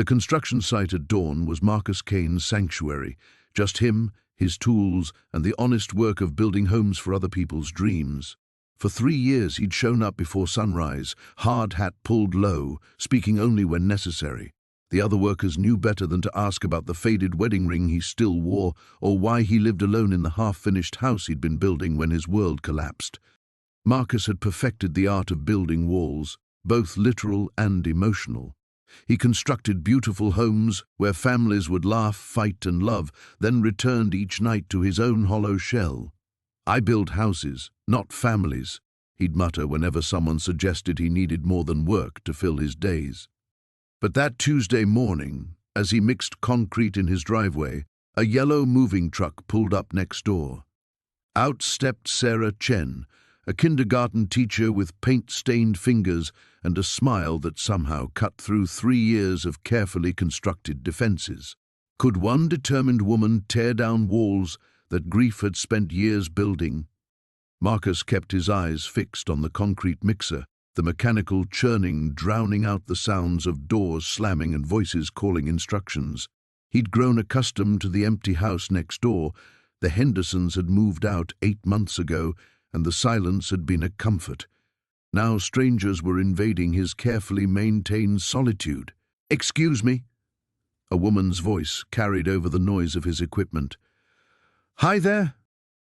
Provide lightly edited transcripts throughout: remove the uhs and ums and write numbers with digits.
The construction site at dawn was Marcus Kane's sanctuary, just him, his tools, and the honest work of building homes for other people's dreams. For 3 years he'd shown up before sunrise, hard hat pulled low, speaking only when necessary. The other workers knew better than to ask about the faded wedding ring he still wore, or why he lived alone in the half-finished house he'd been building when his world collapsed. Marcus had perfected the art of building walls, both literal and emotional. He constructed beautiful homes where families would laugh, fight, and love, then returned each night to his own hollow shell. "I build houses, not families," he'd mutter whenever someone suggested he needed more than work to fill his days. But that Tuesday morning, as he mixed concrete in his driveway, a yellow moving truck pulled up next door. Out stepped Sarah Chen, a kindergarten teacher with paint-stained fingers and a smile that somehow cut through 3 years of carefully constructed defenses. Could one determined woman tear down walls that grief had spent years building? Marcus kept his eyes fixed on the concrete mixer, the mechanical churning drowning out the sounds of doors slamming and voices calling instructions. He'd grown accustomed to the empty house next door. The Hendersons had moved out 8 months ago, and the silence had been a comfort. Now strangers were invading his carefully maintained solitude. "Excuse me?" A woman's voice carried over the noise of his equipment. "Hi there?"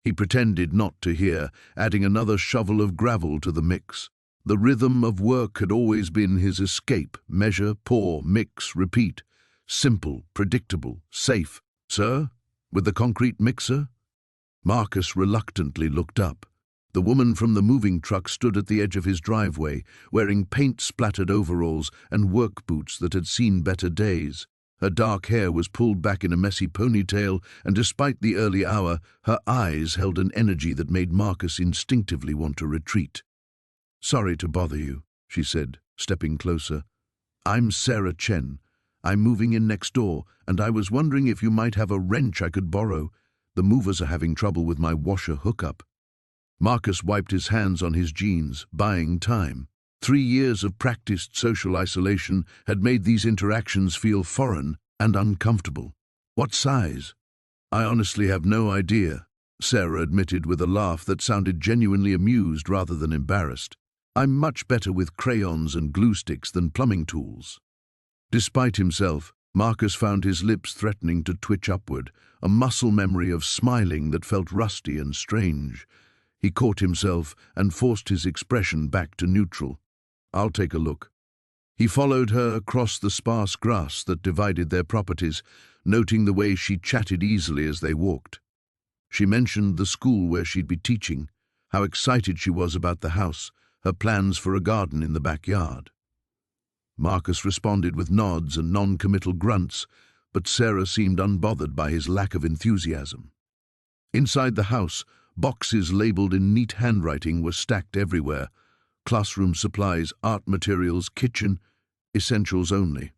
He pretended not to hear, adding another shovel of gravel to the mix. The rhythm of work had always been his escape: measure, pour, mix, repeat. Simple, predictable, safe. "Sir? With the concrete mixer?" Marcus reluctantly looked up. The woman from the moving truck stood at the edge of his driveway, wearing paint-splattered overalls and work boots that had seen better days. Her dark hair was pulled back in a messy ponytail, and despite the early hour, her eyes held an energy that made Marcus instinctively want to retreat. "Sorry to bother you," she said, stepping closer. "I'm Sarah Chen. I'm moving in next door, and I was wondering if you might have a wrench I could borrow. The movers are having trouble with my washer hookup." Marcus wiped his hands on his jeans, buying time. 3 years of practiced social isolation had made these interactions feel foreign and uncomfortable. "What size?" "I honestly have no idea," Sarah admitted with a laugh that sounded genuinely amused rather than embarrassed. "I'm much better with crayons and glue sticks than plumbing tools." Despite himself, Marcus found his lips threatening to twitch upward, a muscle memory of smiling that felt rusty and strange. He caught himself and forced his expression back to neutral. "I'll take a look." He followed her across the sparse grass that divided their properties, noting the way she chatted easily as they walked. She mentioned the school where she'd be teaching, how excited she was about the house, her plans for a garden in the backyard. Marcus responded with nods and non-committal grunts, but Sarah seemed unbothered by his lack of enthusiasm. Inside the house, boxes labeled in neat handwriting were stacked everywhere: classroom supplies, art materials, kitchen, essentials only.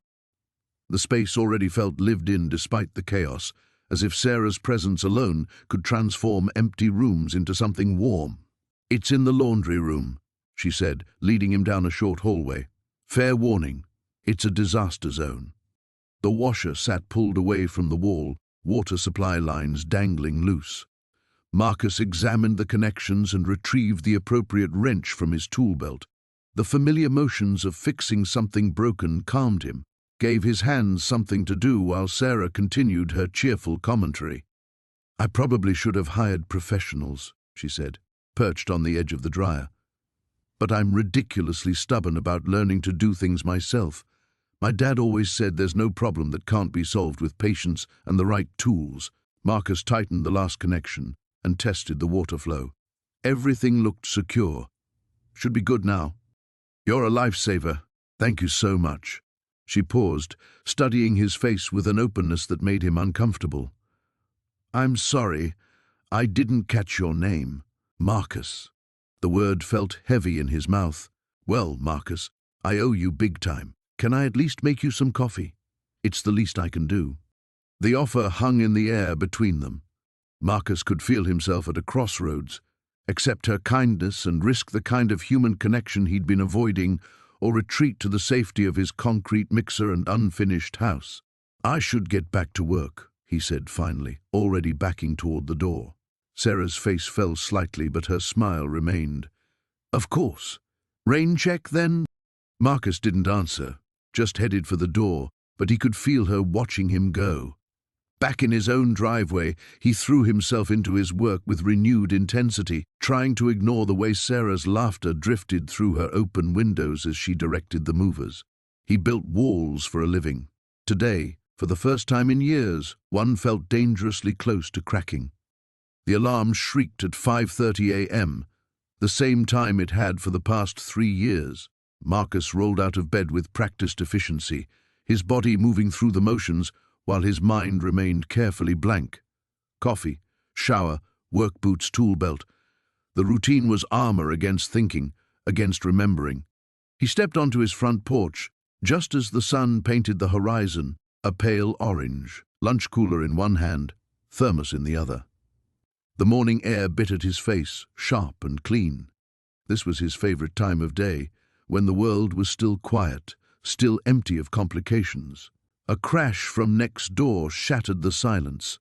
The space already felt lived in despite the chaos, as if Sarah's presence alone could transform empty rooms into something warm. "It's in the laundry room," she said, leading him down a short hallway. "Fair warning, it's a disaster zone." The washer sat pulled away from the wall, water supply lines dangling loose. Marcus examined the connections and retrieved the appropriate wrench from his tool belt. The familiar motions of fixing something broken calmed him, gave his hands something to do while Sarah continued her cheerful commentary. "I probably should have hired professionals," she said, perched on the edge of the dryer. "But I'm ridiculously stubborn about learning to do things myself. My dad always said there's no problem that can't be solved with patience and the right tools." Marcus tightened the last connection and tested the water flow. Everything looked secure. "Should be good now." "You're a lifesaver. Thank you so much." She paused, studying his face with an openness that made him uncomfortable. "I'm sorry, I didn't catch your name." "Marcus." The word felt heavy in his mouth. "Well, Marcus, I owe you big time. Can I at least make you some coffee? It's the least I can do." The offer hung in the air between them. Marcus could feel himself at a crossroads: accept her kindness and risk the kind of human connection he'd been avoiding, or retreat to the safety of his concrete mixer and unfinished house. "I should get back to work," he said finally, already backing toward the door. Sarah's face fell slightly, but her smile remained. "Of course. Rain check, then?" Marcus didn't answer, just headed for the door, but he could feel her watching him go. Back in his own driveway, he threw himself into his work with renewed intensity, trying to ignore the way Sarah's laughter drifted through her open windows as she directed the movers. He built walls for a living. Today, for the first time in years, one felt dangerously close to cracking. The alarm shrieked at 5:30 a.m., the same time it had for the past 3 years. Marcus rolled out of bed with practiced efficiency, his body moving through the motions while his mind remained carefully blank. Coffee, shower, work boots, tool belt. The routine was armor against thinking, against remembering. He stepped onto his front porch, just as the sun painted the horizon, a pale orange, lunch cooler in one hand, thermos in the other. The morning air bit at his face, sharp and clean. This was his favorite time of day, when the world was still quiet, still empty of complications. A crash from next door shattered the silence.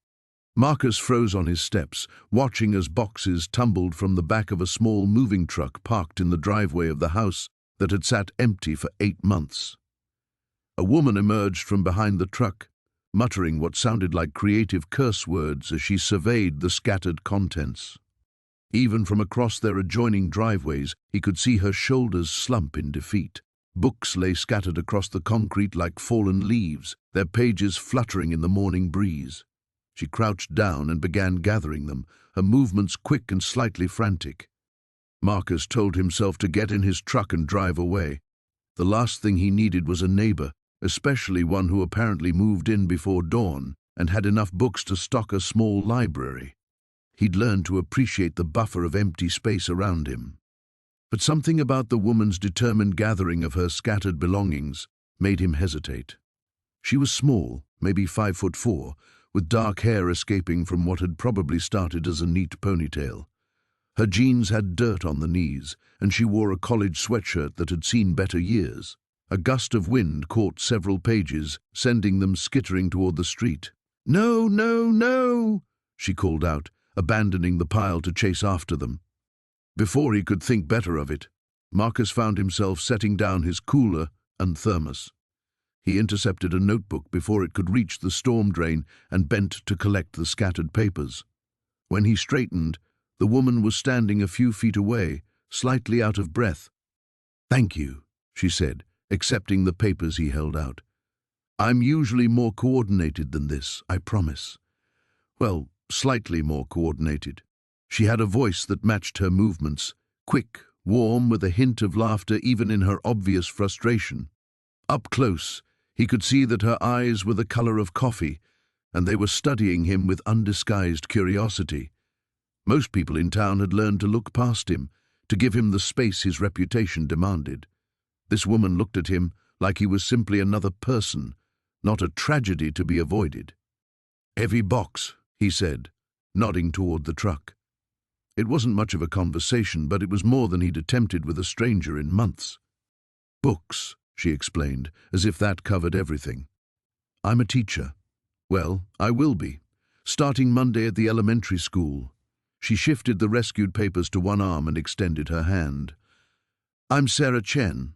Marcus froze on his steps, watching as boxes tumbled from the back of a small moving truck parked in the driveway of the house that had sat empty for 8 months. A woman emerged from behind the truck, muttering what sounded like creative curse words as she surveyed the scattered contents. Even from across their adjoining driveways, he could see her shoulders slump in defeat. Books lay scattered across the concrete like fallen leaves, their pages fluttering in the morning breeze. She crouched down and began gathering them, her movements quick and slightly frantic. Marcus told himself to get in his truck and drive away. The last thing he needed was a neighbor, especially one who apparently moved in before dawn and had enough books to stock a small library. He'd learned to appreciate the buffer of empty space around him. But something about the woman's determined gathering of her scattered belongings made him hesitate. She was small, maybe 5'4", with dark hair escaping from what had probably started as a neat ponytail. Her jeans had dirt on the knees, and she wore a college sweatshirt that had seen better years. A gust of wind caught several pages, sending them skittering toward the street. "No, no, no!" she called out, abandoning the pile to chase after them. Before he could think better of it, Marcus found himself setting down his cooler and thermos. He intercepted a notebook before it could reach the storm drain and bent to collect the scattered papers. When he straightened, the woman was standing a few feet away, slightly out of breath. "Thank you," she said, accepting the papers he held out. "I'm usually more coordinated than this, I promise." Well, slightly more coordinated. She had a voice that matched her movements, quick, warm, with a hint of laughter even in her obvious frustration. Up close, he could see that her eyes were the color of coffee, and they were studying him with undisguised curiosity. Most people in town had learned to look past him, to give him the space his reputation demanded. This woman looked at him like he was simply another person, not a tragedy to be avoided. "Heavy box," he said, nodding toward the truck. It wasn't much of a conversation, but it was more than he'd attempted with a stranger in months. "Books," she explained, as if that covered everything. "I'm a teacher. Well, I will be, starting Monday at the elementary school." She shifted the rescued papers to one arm and extended her hand. "I'm Sarah Chen."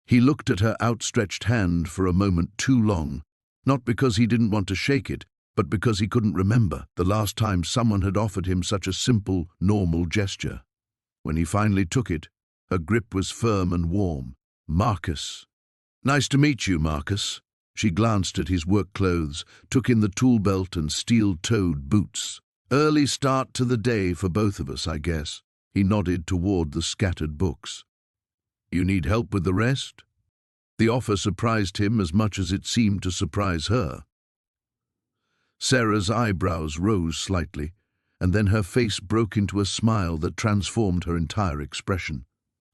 He looked at her outstretched hand for a moment too long, not because he didn't want to shake it, but because he couldn't remember the last time someone had offered him such a simple, normal gesture. When he finally took it, her grip was firm and warm. "Marcus." "Nice to meet you, Marcus." She glanced at his work clothes, took in the tool belt and steel-toed boots. "Early start to the day for both of us, I guess." He nodded toward the scattered books. "You need help with the rest?" The offer surprised him as much as it seemed to surprise her. Sarah's eyebrows rose slightly, and then her face broke into a smile that transformed her entire expression.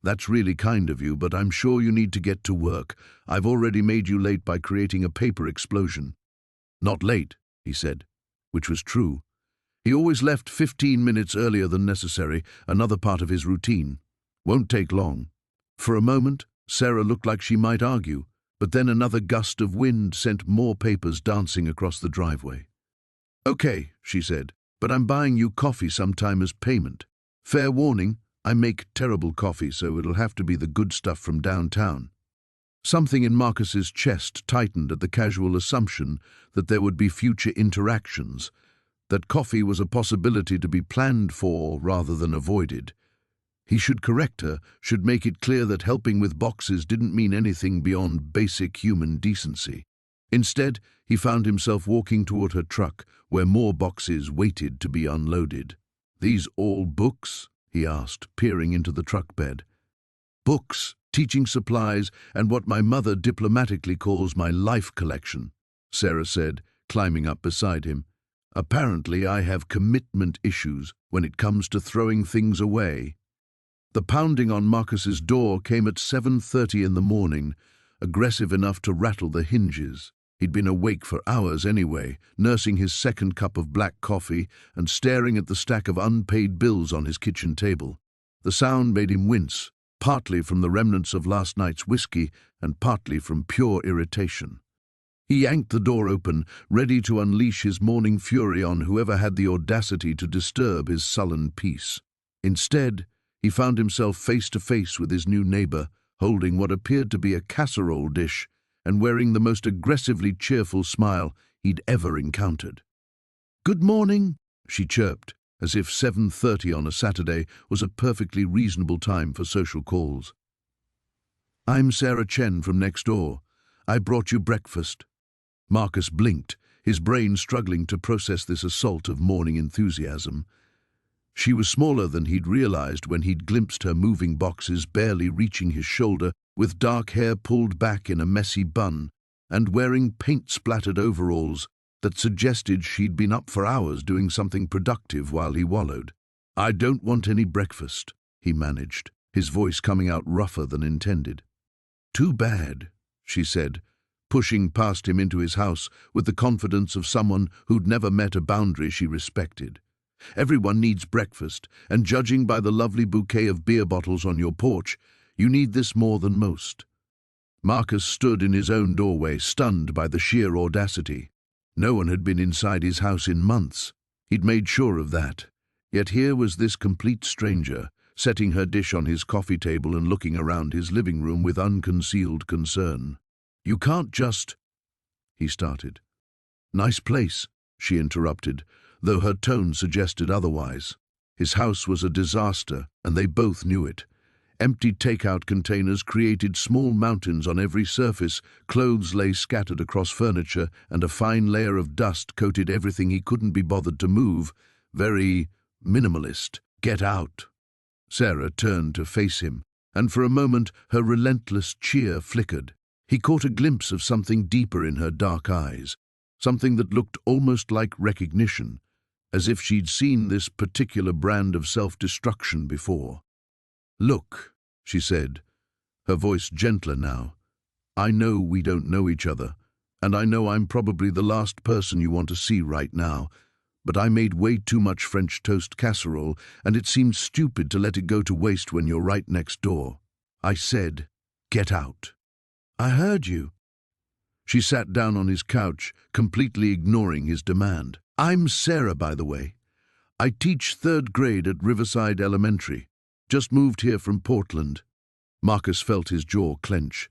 "That's really kind of you, but I'm sure you need to get to work. I've already made you late by creating a paper explosion." "Not late," he said, which was true. He always left 15 minutes earlier than necessary, another part of his routine. "Won't take long." For a moment, Sarah looked like she might argue, but then another gust of wind sent more papers dancing across the driveway. "Okay," she said, "but I'm buying you coffee sometime as payment. Fair warning, I make terrible coffee, so it'll have to be the good stuff from downtown." Something in Marcus's chest tightened at the casual assumption that there would be future interactions, that coffee was a possibility to be planned for rather than avoided. He should correct her, should make it clear that helping with boxes didn't mean anything beyond basic human decency. Instead, he found himself walking toward her truck, where more boxes waited to be unloaded. "These all books?" he asked, peering into the truck bed. "Books, teaching supplies, and what my mother diplomatically calls my life collection," Sarah said, climbing up beside him. "Apparently I have commitment issues when it comes to throwing things away." The pounding on Marcus's door came at 7:30 in the morning, aggressive enough to rattle the hinges. He'd been awake for hours anyway, nursing his second cup of black coffee and staring at the stack of unpaid bills on his kitchen table. The sound made him wince, partly from the remnants of last night's whiskey and partly from pure irritation. He yanked the door open, ready to unleash his morning fury on whoever had the audacity to disturb his sullen peace. Instead, he found himself face to face with his new neighbor, holding what appeared to be a casserole dish and wearing the most aggressively cheerful smile he'd ever encountered. "Good morning," she chirped, as if 7:30 on a Saturday was a perfectly reasonable time for social calls. "I'm Sarah Chen from next door. I brought you breakfast." Marcus blinked, his brain struggling to process this assault of morning enthusiasm. She was smaller than he'd realized when he'd glimpsed her moving boxes barely reaching his shoulder, with dark hair pulled back in a messy bun, and wearing paint-splattered overalls that suggested she'd been up for hours doing something productive while he wallowed. "I don't want any breakfast," he managed, his voice coming out rougher than intended. "Too bad," she said, pushing past him into his house with the confidence of someone who'd never met a boundary she respected. "Everyone needs breakfast, and judging by the lovely bouquet of beer bottles on your porch, you need this more than most." Marcus stood in his own doorway, stunned by the sheer audacity. No one had been inside his house in months. He'd made sure of that. Yet here was this complete stranger, setting her dish on his coffee table and looking around his living room with unconcealed concern. "You can't just—" he started. "Nice place," she interrupted, though her tone suggested otherwise. His house was a disaster, and they both knew it. Empty takeout containers created small mountains on every surface, clothes lay scattered across furniture, and a fine layer of dust coated everything he couldn't be bothered to move. Very minimalist. "Get out." Sarah turned to face him, and for a moment her relentless cheer flickered. He caught a glimpse of something deeper in her dark eyes, something that looked almost like recognition, as if she'd seen this particular brand of self-destruction before. "Look," she said, her voice gentler now. "I know we don't know each other, and I know I'm probably the last person you want to see right now, but I made way too much French toast casserole, and it seemed stupid to let it go to waste when you're right next door. I said, get out." "I heard you." She sat down on his couch, completely ignoring his demand. "I'm Sarah, by the way. I teach 3rd grade at Riverside Elementary. Just moved here from Portland." Marcus felt his jaw clench.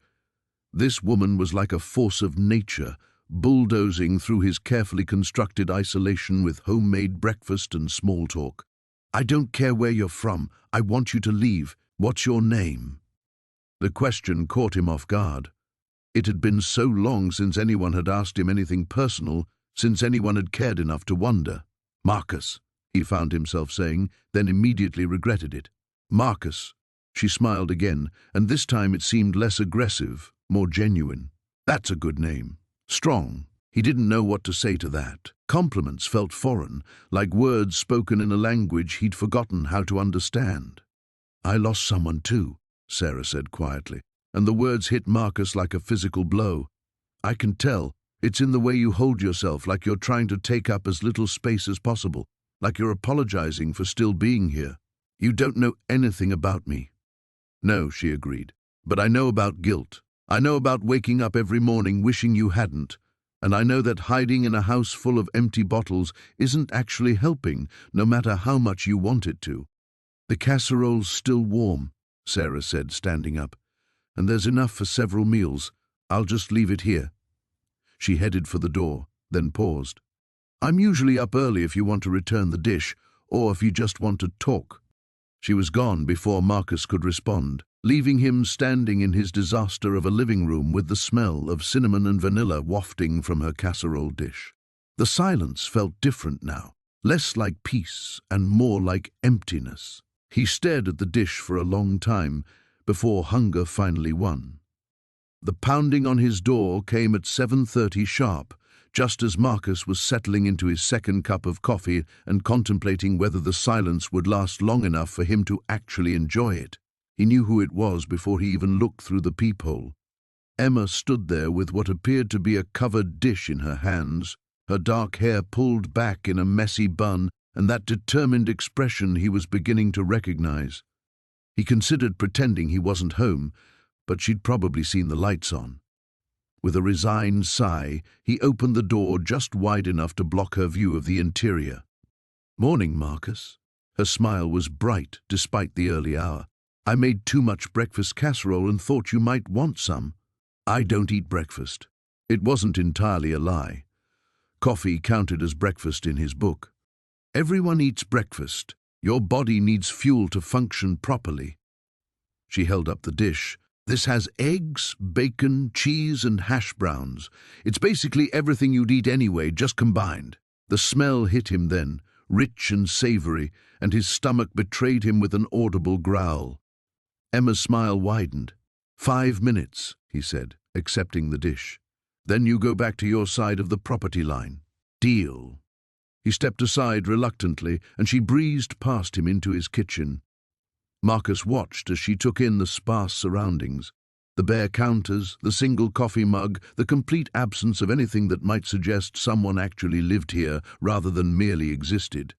This woman was like a force of nature, bulldozing through his carefully constructed isolation with homemade breakfast and small talk. "I don't care where you're from. I want you to leave. What's your name?" The question caught him off guard. It had been so long since anyone had asked him anything personal, since anyone had cared enough to wonder. "Marcus," he found himself saying, then immediately regretted it. "Marcus." She smiled again, and this time it seemed less aggressive, more genuine. "That's a good name. Strong." He didn't know what to say to that. Compliments felt foreign, like words spoken in a language he'd forgotten how to understand. "I lost someone too," Sarah said quietly, and the words hit Marcus like a physical blow. "I can tell. It's in the way you hold yourself, like you're trying to take up as little space as possible, like you're apologizing for still being here. You don't know anything about me." "No," she agreed. But I know about guilt. I know about waking up every morning wishing you hadn't. And I know that hiding in a house full of empty bottles isn't actually helping, no matter how much you want it to. The casserole's still warm, Sarah said, standing up. And there's enough for several meals. I'll just leave it here. She headed for the door, then paused. I'm usually up early if you want to return the dish, or if you just want to talk. She was gone before Marcus could respond, leaving him standing in his disaster of a living room with the smell of cinnamon and vanilla wafting from her casserole dish. The silence felt different now, less like peace and more like emptiness. He stared at the dish for a long time before hunger finally won. The pounding on his door came at 7:30 sharp, just as Marcus was settling into his second cup of coffee and contemplating whether the silence would last long enough for him to actually enjoy it. He knew who it was before he even looked through the peephole. Emma stood there with what appeared to be a covered dish in her hands, her dark hair pulled back in a messy bun, and that determined expression he was beginning to recognize. He considered pretending he wasn't home, but she'd probably seen the lights on. With a resigned sigh, he opened the door just wide enough to block her view of the interior. "Morning, Marcus." Her smile was bright despite the early hour. "I made too much breakfast casserole and thought you might want some." "I don't eat breakfast." It wasn't entirely a lie. Coffee counted as breakfast in his book. "Everyone eats breakfast. Your body needs fuel to function properly." She held up the dish. "This has eggs, bacon, cheese, and hash browns. It's basically everything you'd eat anyway, just combined." The smell hit him then, rich and savory, and his stomach betrayed him with an audible growl. Emma's smile widened. 5 minutes, he said, accepting the dish. "Then you go back to your side of the property line. Deal." He stepped aside reluctantly, and she breezed past him into his kitchen. Marcus watched as she took in the sparse surroundings. The bare counters, the single coffee mug, the complete absence of anything that might suggest someone actually lived here rather than merely existed.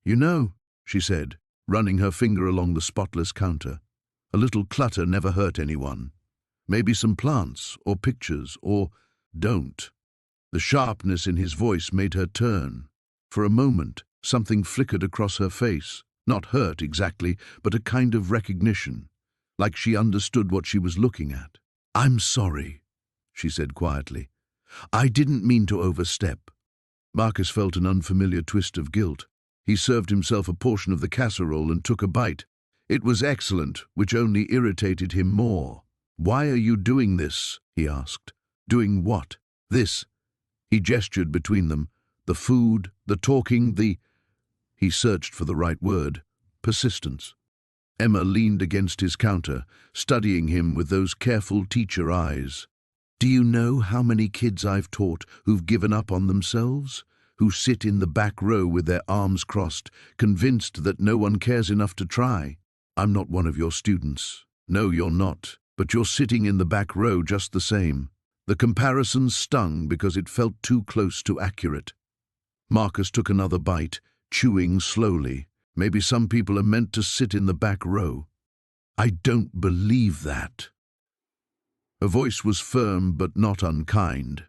"You know," she said, running her finger along the spotless counter, "a little clutter never hurt anyone. Maybe some plants, or pictures, or don't." The sharpness in his voice made her turn. For a moment, something flickered across her face. Not hurt exactly, but a kind of recognition, like she understood what she was looking at. "I'm sorry," she said quietly. "I didn't mean to overstep." Marcus felt an unfamiliar twist of guilt. He served himself a portion of the casserole and took a bite. It was excellent, which only irritated him more. "Why are you doing this?" he asked. "Doing what?" "This." He gestured between them. The food, the talking, He searched for the right word. Persistence. Emma leaned against his counter, studying him with those careful teacher eyes. "Do you know how many kids I've taught who've given up on themselves? Who sit in the back row with their arms crossed, convinced that no one cares enough to try? I'm not one of your students. No, you're not. But you're sitting in the back row just the same." The comparison stung because it felt too close to accurate. Marcus took another bite, chewing slowly. "Maybe some people are meant to sit in the back row." "I don't believe that." Her voice was firm but not unkind.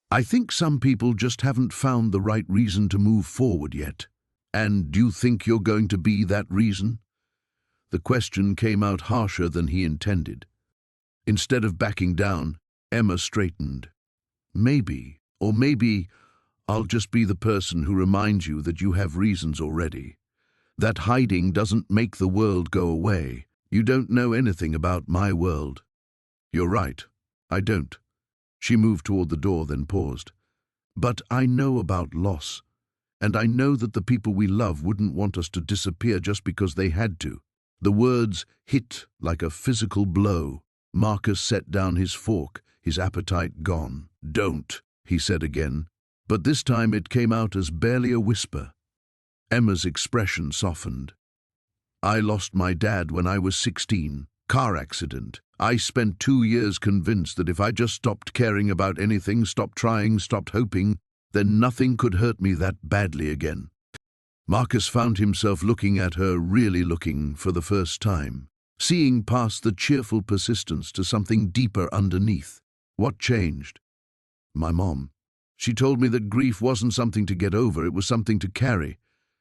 "I think some people just haven't found the right reason to move forward yet. And do you think you're going to be that reason?" The question came out harsher than he intended. Instead of backing down, Emma straightened. "Maybe, or maybe I'll just be the person who reminds you that you have reasons already. That hiding doesn't make the world go away. You don't know anything about my world." "You're right, I don't." She moved toward the door, then paused. "But I know about loss, and I know that the people we love wouldn't want us to disappear just because they had to." The words hit like a physical blow. Marcus set down his fork, his appetite gone. "Don't," he said again. But this time it came out as barely a whisper. Emma's expression softened. "I lost my dad when I was 16. Car accident. I spent 2 years convinced that if I just stopped caring about anything, stopped trying, stopped hoping, then nothing could hurt me that badly again." Marcus found himself looking at her, really looking, for the first time. seeing past the cheerful persistence to something deeper underneath. What changed? My mom. She told me that grief wasn't something to get over, it was something to carry,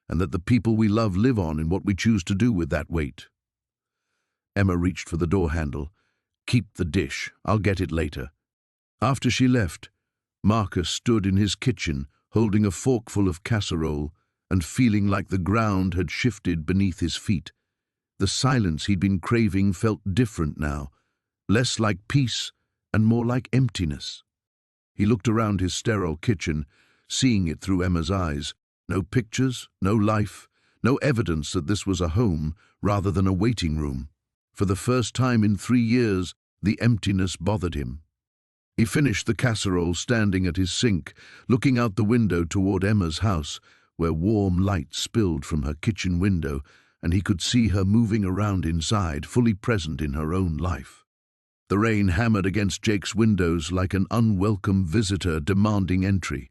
and that the people we love live on in what we choose to do with that weight. Emma reached for the door handle. Keep the dish, I'll get it later. After she left, Marcus stood in his kitchen, holding a forkful of casserole and feeling like the ground had shifted beneath his feet. The silence he'd been craving felt different now, less like peace and more like emptiness. He looked around his sterile kitchen, seeing it through Emma's eyes. No pictures, no life, no evidence that this was a home rather than a waiting room. For the first time in 3 years, the emptiness bothered him. He finished the casserole standing at his sink, looking out the window toward Emma's house, where warm light spilled from her kitchen window, and he could see her moving around inside, fully present in her own life. The rain hammered against Jake's windows like an unwelcome visitor demanding entry.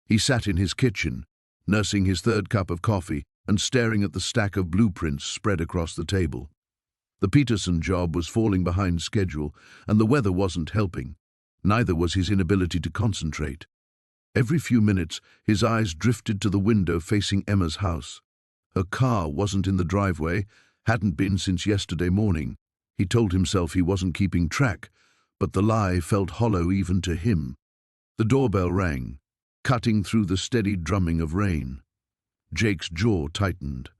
He sat in his kitchen, nursing his 3rd cup of coffee and staring at the stack of blueprints spread across the table. The Peterson job was falling behind schedule, and the weather wasn't helping. Neither was his inability to concentrate. Every few minutes, his eyes drifted to the window facing Emma's house. Her car wasn't in the driveway, hadn't been since yesterday morning. He told himself he wasn't keeping track, but the lie felt hollow even to him. The doorbell rang, cutting through the steady drumming of rain. Jake's jaw tightened.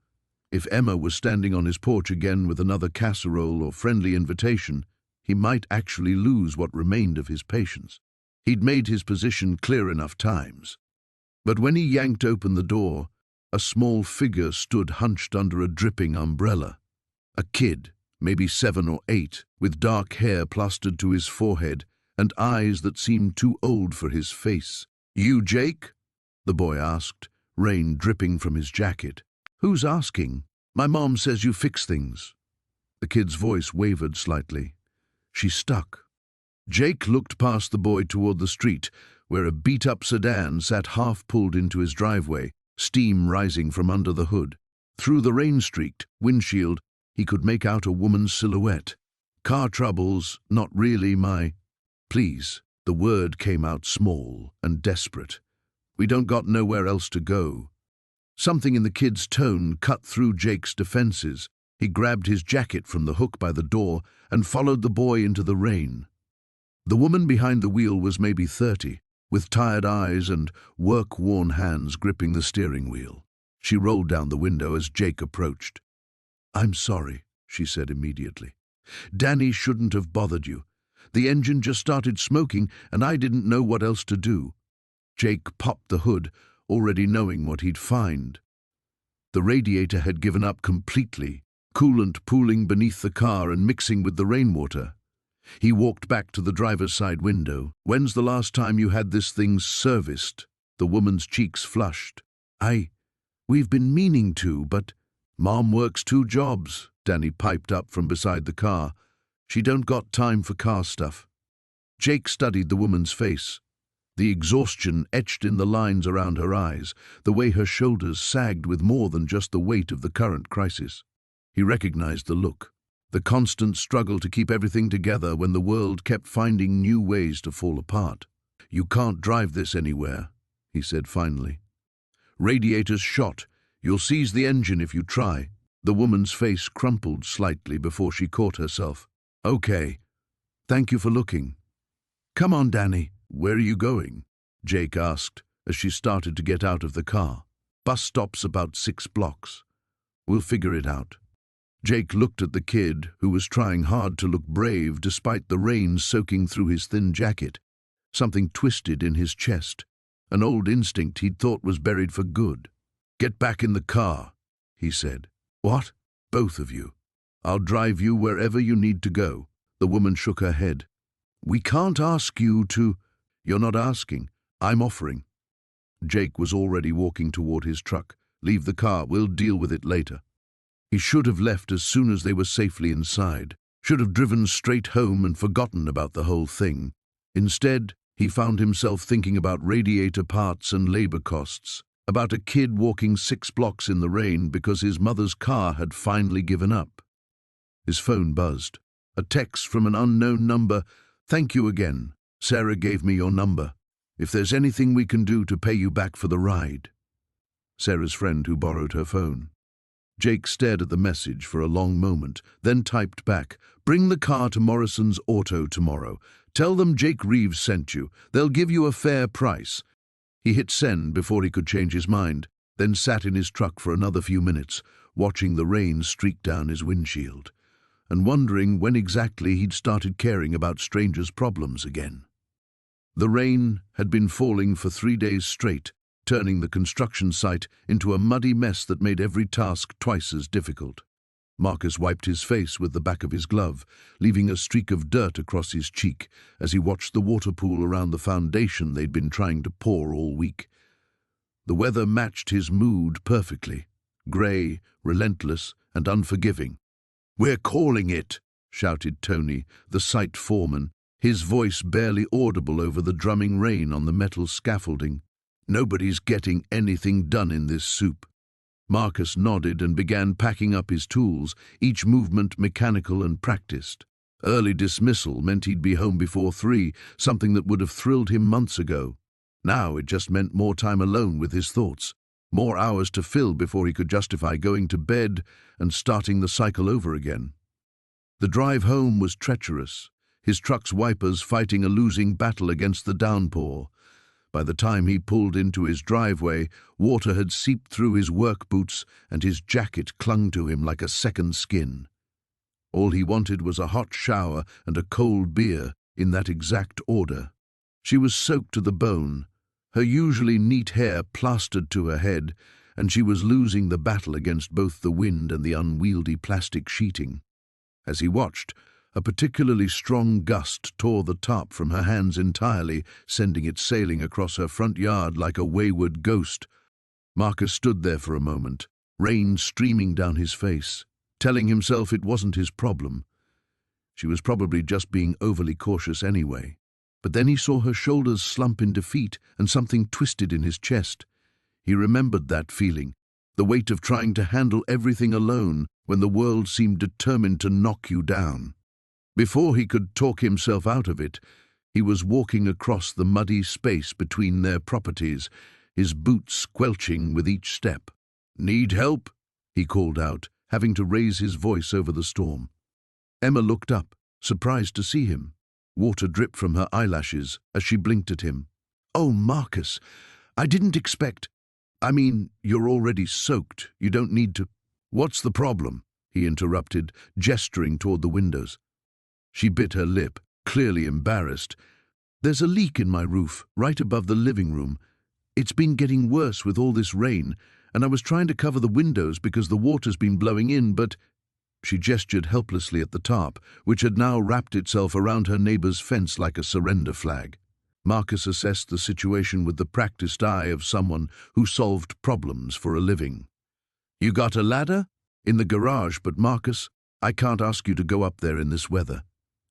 If Emma was standing on his porch again with another casserole or friendly invitation, he might actually lose what remained of his patience. He'd made his position clear enough times. But when he yanked open the door, a small figure stood hunched under a dripping umbrella. A kid, maybe 7 or 8, with dark hair plastered to his forehead and eyes that seemed too old for his face. "You, Jake?" the boy asked, rain dripping from his jacket. "Who's asking? My mom says you fix things." The kid's voice wavered slightly. She stuck. Jake looked past the boy toward the street, where a beat-up sedan sat half-pulled into his driveway, steam rising from under the hood. Through the rain-streaked windshield, he could make out a woman's silhouette. "Car troubles, not really my—" "Please," the word came out small and desperate. "We don't got nowhere else to go." Something in the kid's tone cut through Jake's defenses. He grabbed his jacket from the hook by the door and followed the boy into the rain. The woman behind the wheel was maybe 30, with tired eyes and work-worn hands gripping the steering wheel. She rolled down the window as Jake approached. "I'm sorry," she said immediately. "Danny shouldn't have bothered you. The engine just started smoking and I didn't know what else to do." Jake popped the hood, already knowing what he'd find. The radiator had given up completely, coolant pooling beneath the car and mixing with the rainwater. He walked back to the driver's side window. "When's the last time you had this thing serviced?" The woman's cheeks flushed. We've been meaning to, but—" "Mom works 2 jobs, Danny piped up from beside the car. "She don't got time for car stuff." Jake studied the woman's face. The exhaustion etched in the lines around her eyes, the way her shoulders sagged with more than just the weight of the current crisis. He recognized the look, the constant struggle to keep everything together when the world kept finding new ways to fall apart. "You can't drive this anywhere," he said finally. "Radiator's shot. You'll seize the engine if you try." The woman's face crumpled slightly before she caught herself. "Okay. Thank you for looking." "Come on, Danny." "Where are you going?" Jake asked as she started to get out of the car. "Bus stop's about 6 blocks. We'll figure it out." Jake looked at the kid, who was trying hard to look brave despite the rain soaking through his thin jacket. Something twisted in his chest, an old instinct he'd thought was buried for good. "Get back in the car," he said. "What?" "Both of you. I'll drive you wherever you need to go." The woman shook her head. "We can't ask you to—" "You're not asking. I'm offering." Jake was already walking toward his truck. "Leave the car. We'll deal with it later." He should have left as soon as they were safely inside. Should have driven straight home and forgotten about the whole thing. Instead, he found himself thinking about radiator parts and labor costs, about a kid walking 6 blocks in the rain because his mother's car had finally given up. His phone buzzed. A text from an unknown number. "Thank you again. Sarah gave me your number. If there's anything we can do to pay you back for the ride." Sarah's friend who borrowed her phone. Jake stared at the message for a long moment, then typed back, "Bring the car to Morrison's Auto tomorrow. Tell them Jake Reeves sent you. They'll give you a fair price." He hit send before he could change his mind, then sat in his truck for another few minutes, watching the rain streak down his windshield, and wondering when exactly he'd started caring about strangers' problems again. The rain had been falling for 3 days straight, turning the construction site into a muddy mess that made every task twice as difficult. Marcus wiped his face with the back of his glove, leaving a streak of dirt across his cheek as he watched the water pool around the foundation they'd been trying to pour all week. The weather matched his mood perfectly, grey, relentless, and unforgiving. "We're calling it," shouted Tony, the site foreman, his voice barely audible over the drumming rain on the metal scaffolding. "Nobody's getting anything done in this soup." Marcus nodded and began packing up his tools, each movement mechanical and practiced. Early dismissal meant he'd be home before 3, something that would have thrilled him months ago. Now it just meant more time alone with his thoughts, more hours to fill before he could justify going to bed and starting the cycle over again. The drive home was treacherous, his truck's wipers fighting a losing battle against the downpour. By the time he pulled into his driveway, water had seeped through his work boots and his jacket clung to him like a second skin. All he wanted was a hot shower and a cold beer, in that exact order. She was soaked to the bone, her usually neat hair plastered to her head, and she was losing the battle against both the wind and the unwieldy plastic sheeting. As he watched, a particularly strong gust tore the tarp from her hands entirely, sending it sailing across her front yard like a wayward ghost. Marcus stood there for a moment, rain streaming down his face, telling himself it wasn't his problem. She was probably just being overly cautious anyway. But then he saw her shoulders slump in defeat and something twisted in his chest. He remembered that feeling, the weight of trying to handle everything alone when the world seemed determined to knock you down. Before he could talk himself out of it, he was walking across the muddy space between their properties, his boots squelching with each step. "Need help?" he called out, having to raise his voice over the storm. Emma looked up, surprised to see him. Water dripped from her eyelashes as she blinked at him. "Oh, Marcus, I didn't expect... I mean, you're already soaked. You don't need to..." "What's the problem?" he interrupted, gesturing toward the windows. She bit her lip, clearly embarrassed. "There's a leak in my roof, right above the living room. It's been getting worse with all this rain, and I was trying to cover the windows because the water's been blowing in, but..." She gestured helplessly at the tarp, which had now wrapped itself around her neighbor's fence like a surrender flag. Marcus assessed the situation with the practiced eye of someone who solved problems for a living. "You got a ladder?" "In the garage, but Marcus, I can't ask you to go up there in this weather.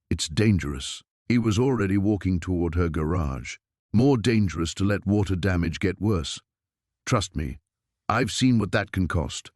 It's dangerous." He was already walking toward her garage. "More dangerous to let water damage get worse. Trust me, I've seen what that can cost."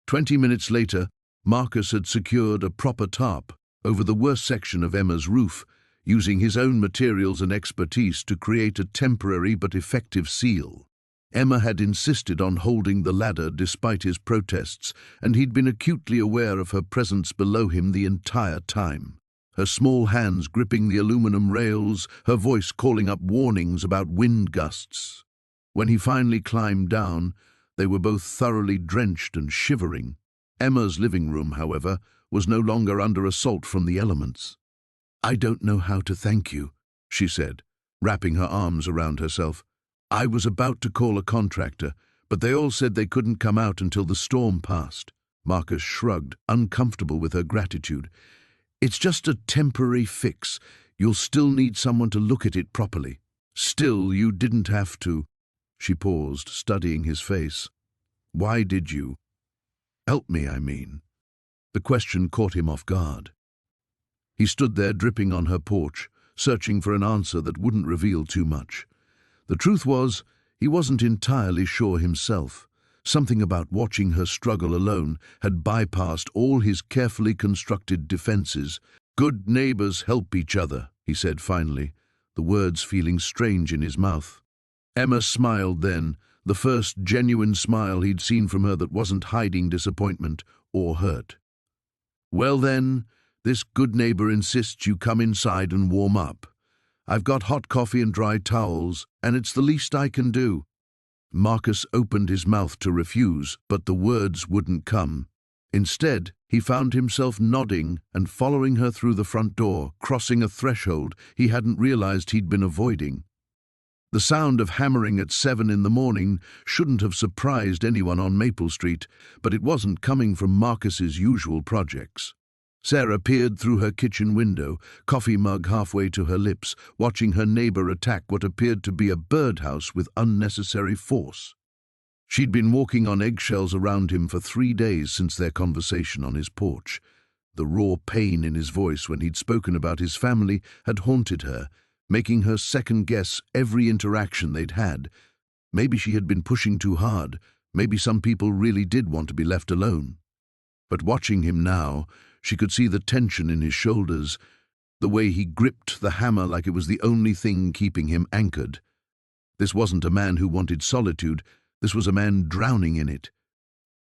20 minutes later, Marcus had secured a proper tarp over the worst section of Emma's roof, using his own materials and expertise to create a temporary but effective seal. Emma had insisted on holding the ladder despite his protests, and he'd been acutely aware of her presence below him the entire time. Her small hands gripping the aluminum rails, her voice calling up warnings about wind gusts. When he finally climbed down, they were both thoroughly drenched and shivering. Emma's living room, however, was no longer under assault from the elements. "I don't know how to thank you," she said, wrapping her arms around herself. "I was about to call a contractor, but they all said they couldn't come out until the storm passed." Marcus shrugged, uncomfortable with her gratitude. "It's just a temporary fix. You'll still need someone to look at it properly." "Still, you didn't have to." She paused, studying his face. "Why did you? Help me, I mean." The question caught him off guard. He stood there dripping on her porch, searching for an answer that wouldn't reveal too much. The truth was, he wasn't entirely sure himself. Something about watching her struggle alone had bypassed all his carefully constructed defenses. "Good neighbors help each other," he said finally, the words feeling strange in his mouth. Emma smiled then, the first genuine smile he'd seen from her that wasn't hiding disappointment or hurt. "Well then, this good neighbor insists you come inside and warm up. I've got hot coffee and dry towels, and it's the least I can do." Marcus opened his mouth to refuse, but the words wouldn't come. Instead, he found himself nodding and following her through the front door, crossing a threshold he hadn't realized he'd been avoiding. The sound of hammering at 7 in the morning shouldn't have surprised anyone on Maple Street, but it wasn't coming from Marcus's usual projects. Sarah peered through her kitchen window, coffee mug halfway to her lips, watching her neighbor attack what appeared to be a birdhouse with unnecessary force. She'd been walking on eggshells around him for 3 days since their conversation on his porch. The raw pain in his voice when he'd spoken about his family had haunted her, making her second-guess every interaction they'd had. Maybe she had been pushing too hard. Maybe some people really did want to be left alone. But watching him now, she could see the tension in his shoulders, the way he gripped the hammer like it was the only thing keeping him anchored. This wasn't a man who wanted solitude. This was a man drowning in it.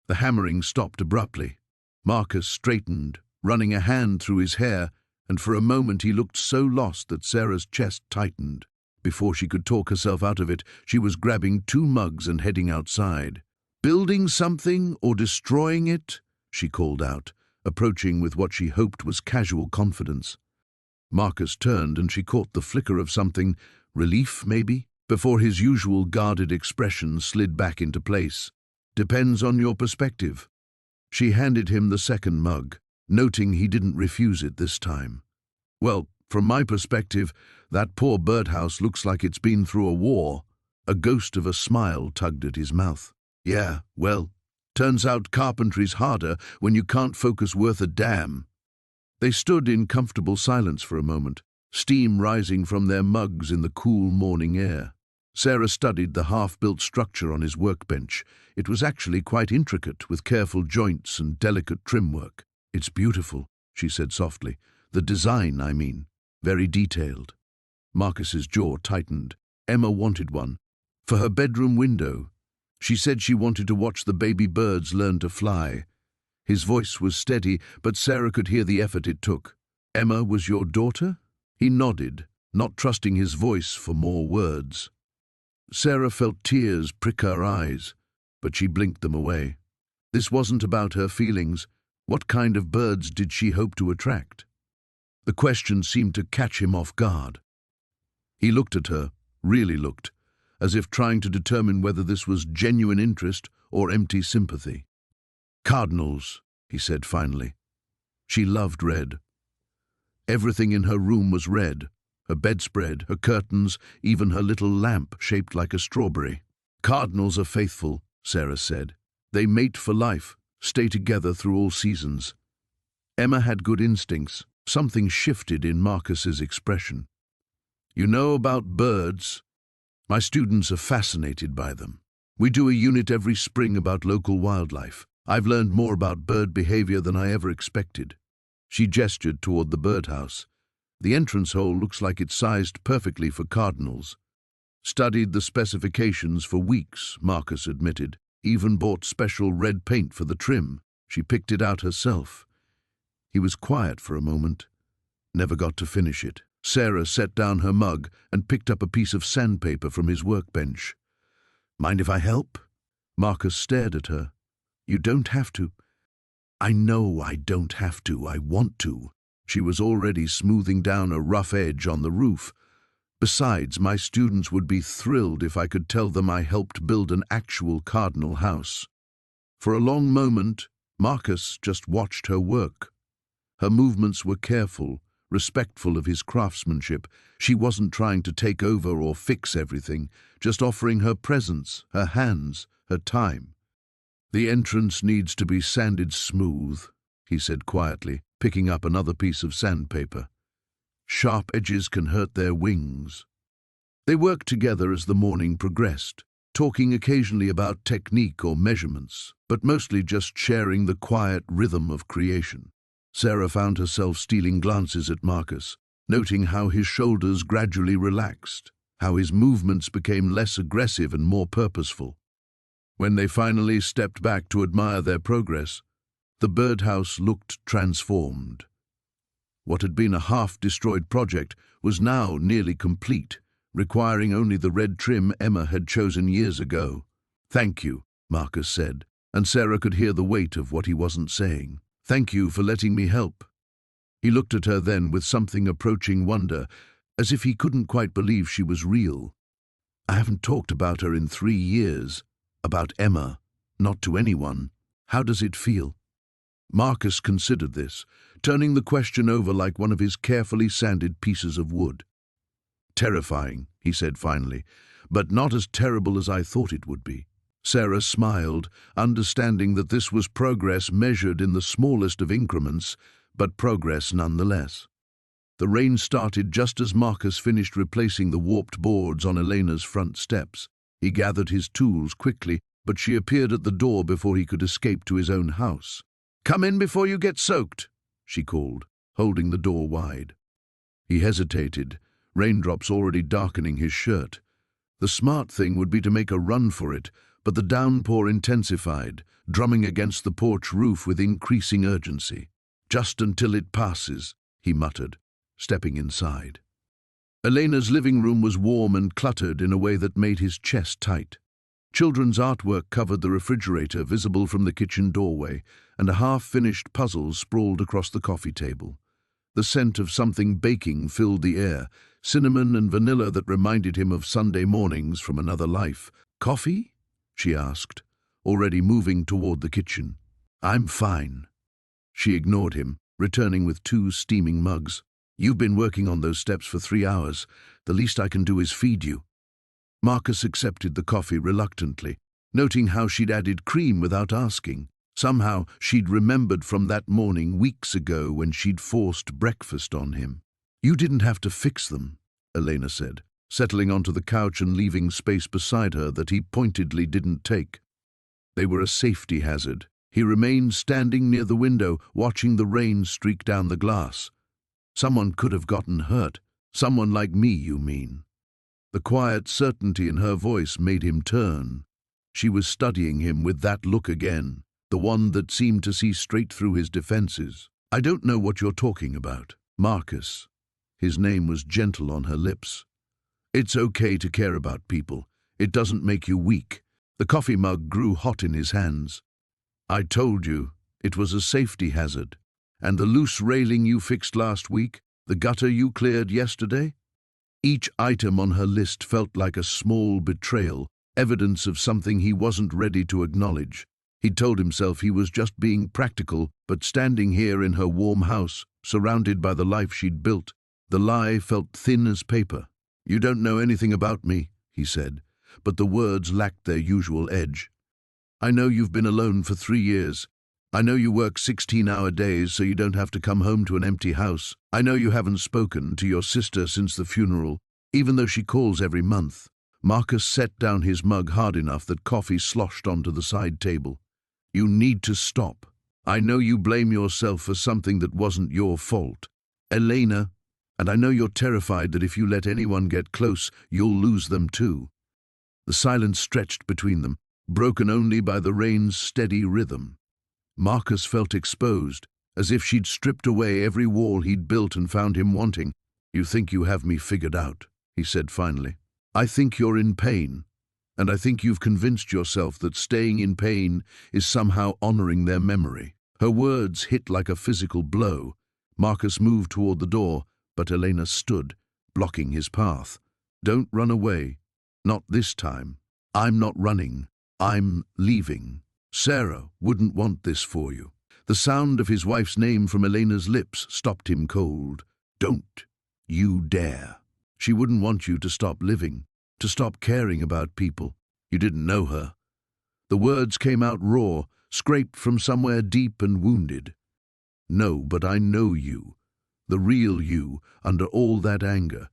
The hammering stopped abruptly. Marcus straightened, running a hand through his hair, and for a moment he looked so lost that Sarah's chest tightened. Before she could talk herself out of it, she was grabbing 2 mugs and heading outside. "Building something or destroying it?" she called out, approaching with what she hoped was casual confidence. Marcus turned and she caught the flicker of something, relief maybe, before his usual guarded expression slid back into place. "Depends on your perspective." She handed him the second mug, noting he didn't refuse it this time. "Well, from my perspective, that poor birdhouse looks like it's been through a war." A ghost of a smile tugged at his mouth. "Yeah, well, turns out carpentry's harder when you can't focus worth a damn." They stood in comfortable silence for a moment, steam rising from their mugs in the cool morning air. Sarah studied the half-built structure on his workbench. It was actually quite intricate, with careful joints and delicate trim work. "It's beautiful," she said softly. "The design, I mean. Very detailed." Marcus's jaw tightened. Emma wanted one. For her bedroom window. She said she wanted to watch the baby birds learn to fly. His voice was steady, but Sarah could hear the effort it took. "Emma was your daughter?" He nodded, not trusting his voice for more words. Sarah felt tears prick her eyes, but she blinked them away. This wasn't about her feelings. What kind of birds did she hope to attract? The question seemed to catch him off guard. He looked at her, really looked, as if trying to determine whether this was genuine interest or empty sympathy. "Cardinals," he said finally. She loved red. Everything in her room was red. Her bedspread, her curtains, even her little lamp shaped like a strawberry. "Cardinals are faithful," Sarah said. "They mate for life, stay together through all seasons." Emma had good instincts. Something shifted in Marcus's expression. "You know about birds? My students are fascinated by them. We do a unit every spring about local wildlife. I've learned more about bird behavior than I ever expected." She gestured toward the birdhouse. "The entrance hole looks like it's sized perfectly for cardinals." "Studied the specifications for weeks," Marcus admitted. "Even bought special red paint for the trim." She picked it out herself. He was quiet for a moment. Never got to finish it. Sarah set down her mug and picked up a piece of sandpaper from his workbench. "Mind if I help?" Marcus stared at her. "You don't have to." "I know I don't have to. I want to." She was already smoothing down a rough edge on the roof. "Besides, my students would be thrilled if I could tell them I helped build an actual cardinal house." For a long moment, Marcus just watched her work. Her movements were careful, respectful of his craftsmanship. She wasn't trying to take over or fix everything, just offering her presence, her hands, her time. "The entrance needs to be sanded smooth," he said quietly, picking up another piece of sandpaper. "Sharp edges can hurt their wings." They worked together as the morning progressed, talking occasionally about technique or measurements, but mostly just sharing the quiet rhythm of creation. Sarah found herself stealing glances at Marcus, noting how his shoulders gradually relaxed, how his movements became less aggressive and more purposeful. When they finally stepped back to admire their progress, the birdhouse looked transformed. What had been a half-destroyed project was now nearly complete, requiring only the red trim Emma had chosen years ago. "Thank you," Marcus said, and Sarah could hear the weight of what he wasn't saying. "Thank you for letting me help." He looked at her then with something approaching wonder, as if he couldn't quite believe she was real. "I haven't talked about her in 3 years. About Emma. Not to anyone. How does it feel?" Marcus considered this, turning the question over like one of his carefully sanded pieces of wood. "Terrifying," he said finally, "but not as terrible as I thought it would be." Sarah smiled, understanding that this was progress measured in the smallest of increments, but progress nonetheless. The rain started just as Marcus finished replacing the warped boards on Elena's front steps. He gathered his tools quickly, but she appeared at the door before he could escape to his own house. "Come in before you get soaked," she called, holding the door wide. He hesitated, raindrops already darkening his shirt. The smart thing would be to make a run for it, but the downpour intensified, drumming against the porch roof with increasing urgency. "Just until it passes," he muttered, stepping inside. Elena's living room was warm and cluttered in a way that made his chest tight. Children's artwork covered the refrigerator visible from the kitchen doorway, and a half-finished puzzle sprawled across the coffee table. The scent of something baking filled the air, cinnamon and vanilla that reminded him of Sunday mornings from another life. "Coffee?" she asked, already moving toward the kitchen. "I'm fine." She ignored him, returning with 2 steaming mugs. "You've been working on those steps for 3 hours. The least I can do is feed you." Marcus accepted the coffee reluctantly, noting how she'd added cream without asking. Somehow she'd remembered from that morning weeks ago when she'd forced breakfast on him. "You didn't have to fix them," Elena said, settling onto the couch and leaving space beside her that he pointedly didn't take. They were a safety hazard. He remained standing near the window, watching the rain streak down the glass. "Someone could have gotten hurt. Someone like me, you mean?" The quiet certainty in her voice made him turn. She was studying him with that look again, the one that seemed to see straight through his defenses. "I don't know what you're talking about." "Marcus." His name was gentle on her lips. "It's okay to care about people. It doesn't make you weak." The coffee mug grew hot in his hands. "I told you, it was a safety hazard. And the loose railing you fixed last week, the gutter you cleared yesterday?" Each item on her list felt like a small betrayal, evidence of something he wasn't ready to acknowledge. He told himself he was just being practical, but standing here in her warm house, surrounded by the life she'd built, the lie felt thin as paper. "You don't know anything about me," he said, but the words lacked their usual edge. "I know you've been alone for 3 years. I know you work 16-hour days so you don't have to come home to an empty house. I know you haven't spoken to your sister since the funeral, even though she calls every month." Marcus set down his mug hard enough that coffee sloshed onto the side table. "You need to stop. I know you blame yourself for something that wasn't your fault, Elena, and I know you're terrified that if you let anyone get close, you'll lose them too." The silence stretched between them, broken only by the rain's steady rhythm. Marcus felt exposed, as if she'd stripped away every wall he'd built and found him wanting. "You think you have me figured out," he said finally. "I think you're in pain, and I think you've convinced yourself that staying in pain is somehow honoring their memory." Her words hit like a physical blow. Marcus moved toward the door, but Elena stood, blocking his path. "Don't run away. Not this time." "I'm not running. I'm leaving. Sarah wouldn't want this for you." The sound of his wife's name from Elena's lips stopped him cold. "Don't you dare. She wouldn't want you to stop living, to stop caring about people. You didn't know her." The words came out raw, scraped from somewhere deep and wounded. "No, but I know you. The real you, under all that anger.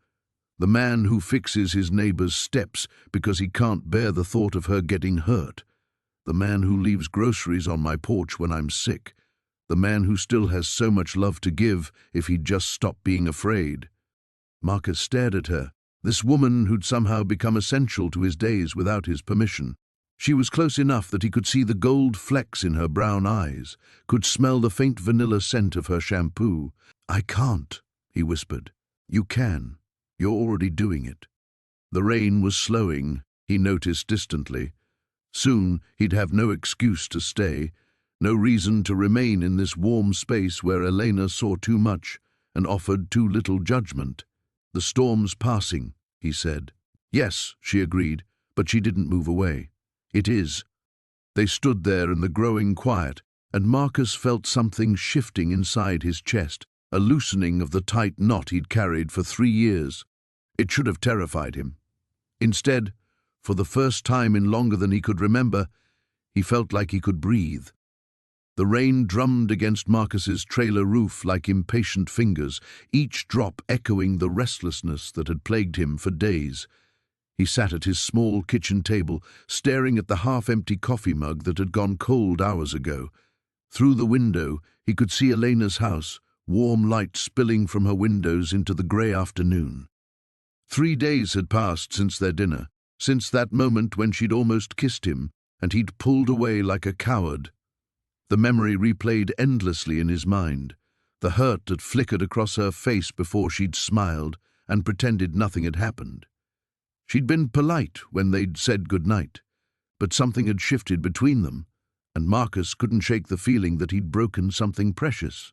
The man who fixes his neighbor's steps because he can't bear the thought of her getting hurt. The man who leaves groceries on my porch when I'm sick. The man who still has so much love to give if he'd just stop being afraid. Marcus stared at her, this woman who'd somehow become essential to his days without his permission. She was close enough that he could see the gold flecks in her brown eyes, could smell the faint vanilla scent of her shampoo. "I can't," he whispered. "You can. You're already doing it." The rain was slowing, he noticed distantly. Soon he'd have no excuse to stay, no reason to remain in this warm space where Elena saw too much and offered too little judgment. "The storm's passing," he said. "Yes," she agreed, but she didn't move away. "It is." They stood there in the growing quiet, and Marcus felt something shifting inside his chest, a loosening of the tight knot he'd carried for 3 years. It should have terrified him. Instead, for the first time in longer than he could remember, he felt like he could breathe. The rain drummed against Marcus's trailer roof like impatient fingers, each drop echoing the restlessness that had plagued him for days. He sat at his small kitchen table, staring at the half-empty coffee mug that had gone cold hours ago. Through the window, he could see Elena's house, warm light spilling from her windows into the grey afternoon. 3 days had passed since their dinner, since that moment when she'd almost kissed him, and he'd pulled away like a coward. The memory replayed endlessly in his mind, the hurt that flickered across her face before she'd smiled and pretended nothing had happened. She'd been polite when they'd said goodnight, but something had shifted between them, and Marcus couldn't shake the feeling that he'd broken something precious.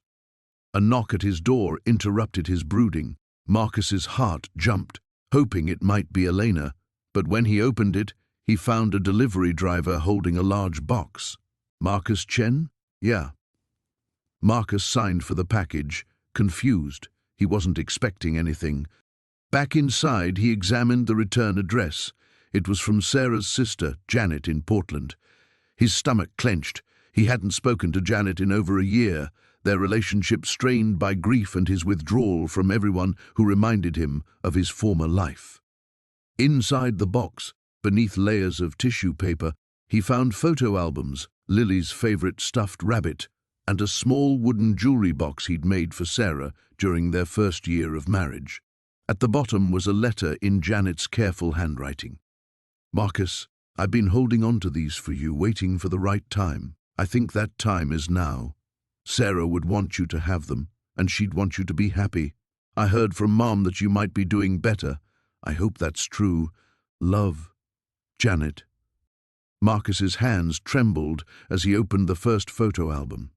A knock at his door interrupted his brooding. Marcus's heart jumped, hoping it might be Elena, but when he opened it, he found a delivery driver holding a large box. "Marcus Chen?" "Yeah." Marcus signed for the package, confused. He wasn't expecting anything. Back inside, he examined the return address. It was from Sarah's sister, Janet, in Portland. His stomach clenched. He hadn't spoken to Janet in over a year, their relationship strained by grief and his withdrawal from everyone who reminded him of his former life. Inside the box, beneath layers of tissue paper, he found photo albums, Lily's favorite stuffed rabbit, and a small wooden jewelry box he'd made for Sarah during their first year of marriage. At the bottom was a letter in Janet's careful handwriting. "Marcus, I've been holding on to these for you, waiting for the right time. I think that time is now. Sarah would want you to have them, and she'd want you to be happy. I heard from Mom that you might be doing better. I hope that's true. Love, Janet." Marcus's hands trembled as he opened the first photo album.